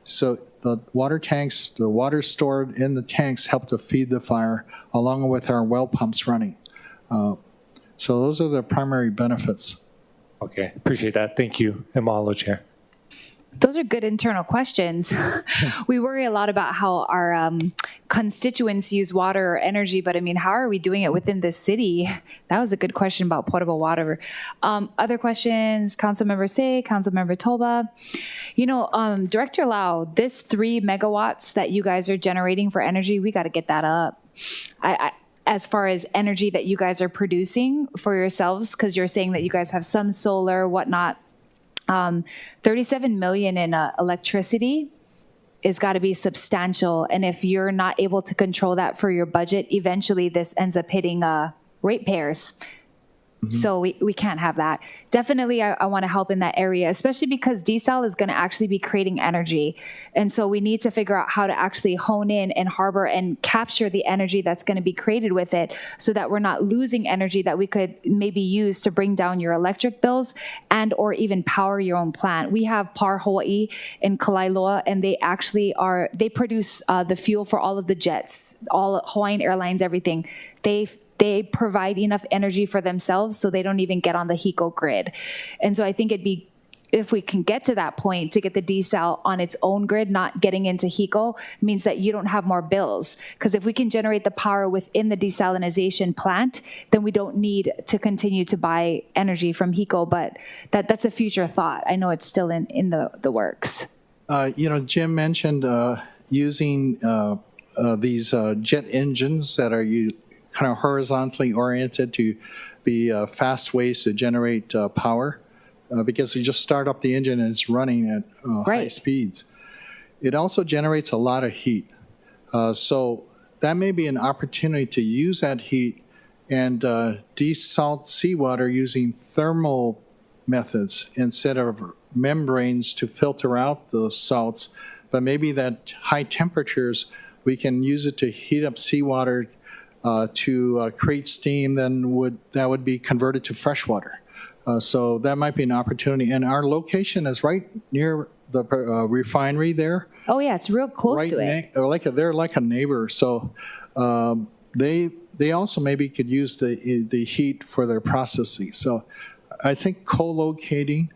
So the water tanks, the water stored in the tanks help to feed the fire along with our well pumps running. So those are the primary benefits. Okay, appreciate that. Thank you. And mahalo, Chair. Those are good internal questions. We worry a lot about how our constituents use water or energy, but I mean, how are we doing it within the city? That was a good question about potable water. Other questions, Councilmember Say, Councilmember Toba. You know, Director Lau, this 3 megawatts that you guys are generating for energy, we got to get that up. As far as energy that you guys are producing for yourselves, because you're saying that you guys have some solar, whatnot. 37 million in electricity is got to be substantial. And if you're not able to control that for your budget, eventually this ends up hitting ratepayers. So we can't have that. Definitely, I want to help in that area, especially because desal is going to actually be creating energy. And so we need to figure out how to actually hone in and harbor and capture the energy that's going to be created with it so that we're not losing energy that we could maybe use to bring down your electric bills and or even power your own plant. We have Par Hawaii in Kalailoa, and they actually they produce the fuel for all of the jets, all Hawaiian Airlines, everything. They provide enough energy for themselves so they don't even get on the HECO grid. And so I think it'd be, if we can get to that point to get the desal on its own grid, not getting into HECO, means that you don't have more bills. Because if we can generate the power within the desalinization plant, then we don't need to continue to buy energy from HECO. But that's a future thought. I know it's still in the works. Jim mentioned using these jet engines that are kind of horizontally oriented to be fast ways to generate power, because you just start up the engine and it's running at high speeds. It also generates a lot of heat. So that may be an opportunity to use that heat and desalt seawater using thermal methods instead of membranes to filter out the salts. But maybe that high temperatures, we can use it to heat up seawater to create steam, then that would be converted to fresh water. So that might be an opportunity. And our location is right near the refinery there. Oh yeah, it's real close to it. They're like a neighbor. So they also maybe could use the heat for their processing. So I think co-locating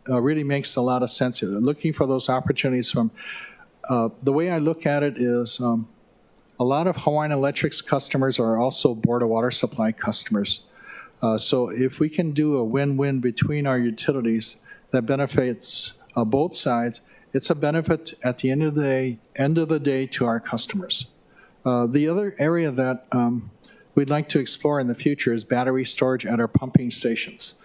really makes a lot of sense here. Looking for those opportunities from the way I look at it is. A lot of Hawaiian Electric's customers are also Board of Water Supply customers. So if we can do a win-win between our utilities that benefits both sides, it's a benefit at the end of the day to our customers. The other area that we'd like to explore in the future is battery storage at our pumping stations.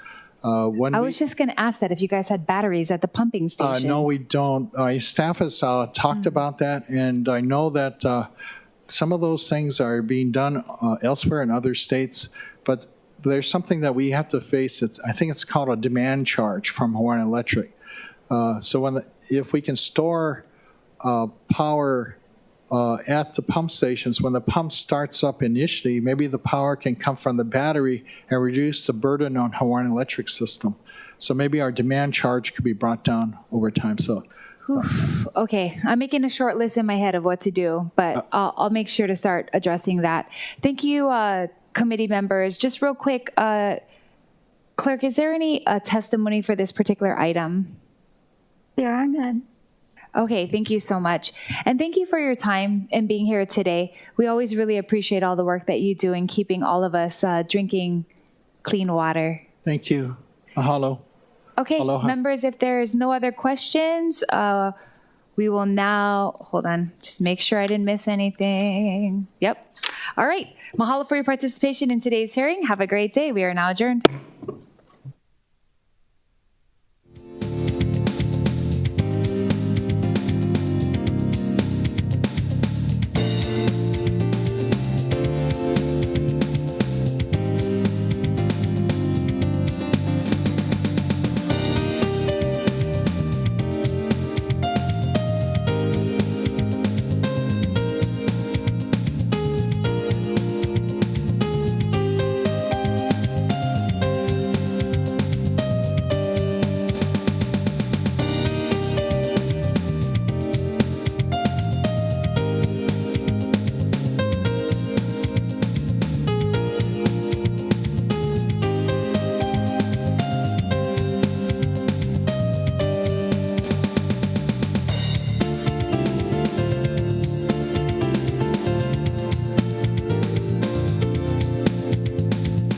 I was just going to ask that if you guys had batteries at the pumping stations. No, we don't. Staff has talked about that, and I know that some of those things are being done elsewhere in other states, but there's something that we have to face. I think it's called a demand charge from Hawaiian Electric. So if we can store power at the pump stations, when the pump starts up initially, maybe the power can come from the battery and reduce the burden on Hawaiian Electric system. So maybe our demand charge could be brought down over time. So. Okay, I'm making a short list in my head of what to do, but I'll make sure to start addressing that. Thank you, committee members. Just real quick, Clerk, is there any testimony for this particular item? There are none. Okay, thank you so much. And thank you for your time and being here today. We always really appreciate all the work that you do in keeping all of us drinking clean water. Thank you. Mahalo. Okay, Aloha. Members, if there's no other questions, we will now, hold on, just make sure I didn't miss anything. Yep. All right. Mahalo for your participation in today's hearing. Have a great day. We are now adjourned.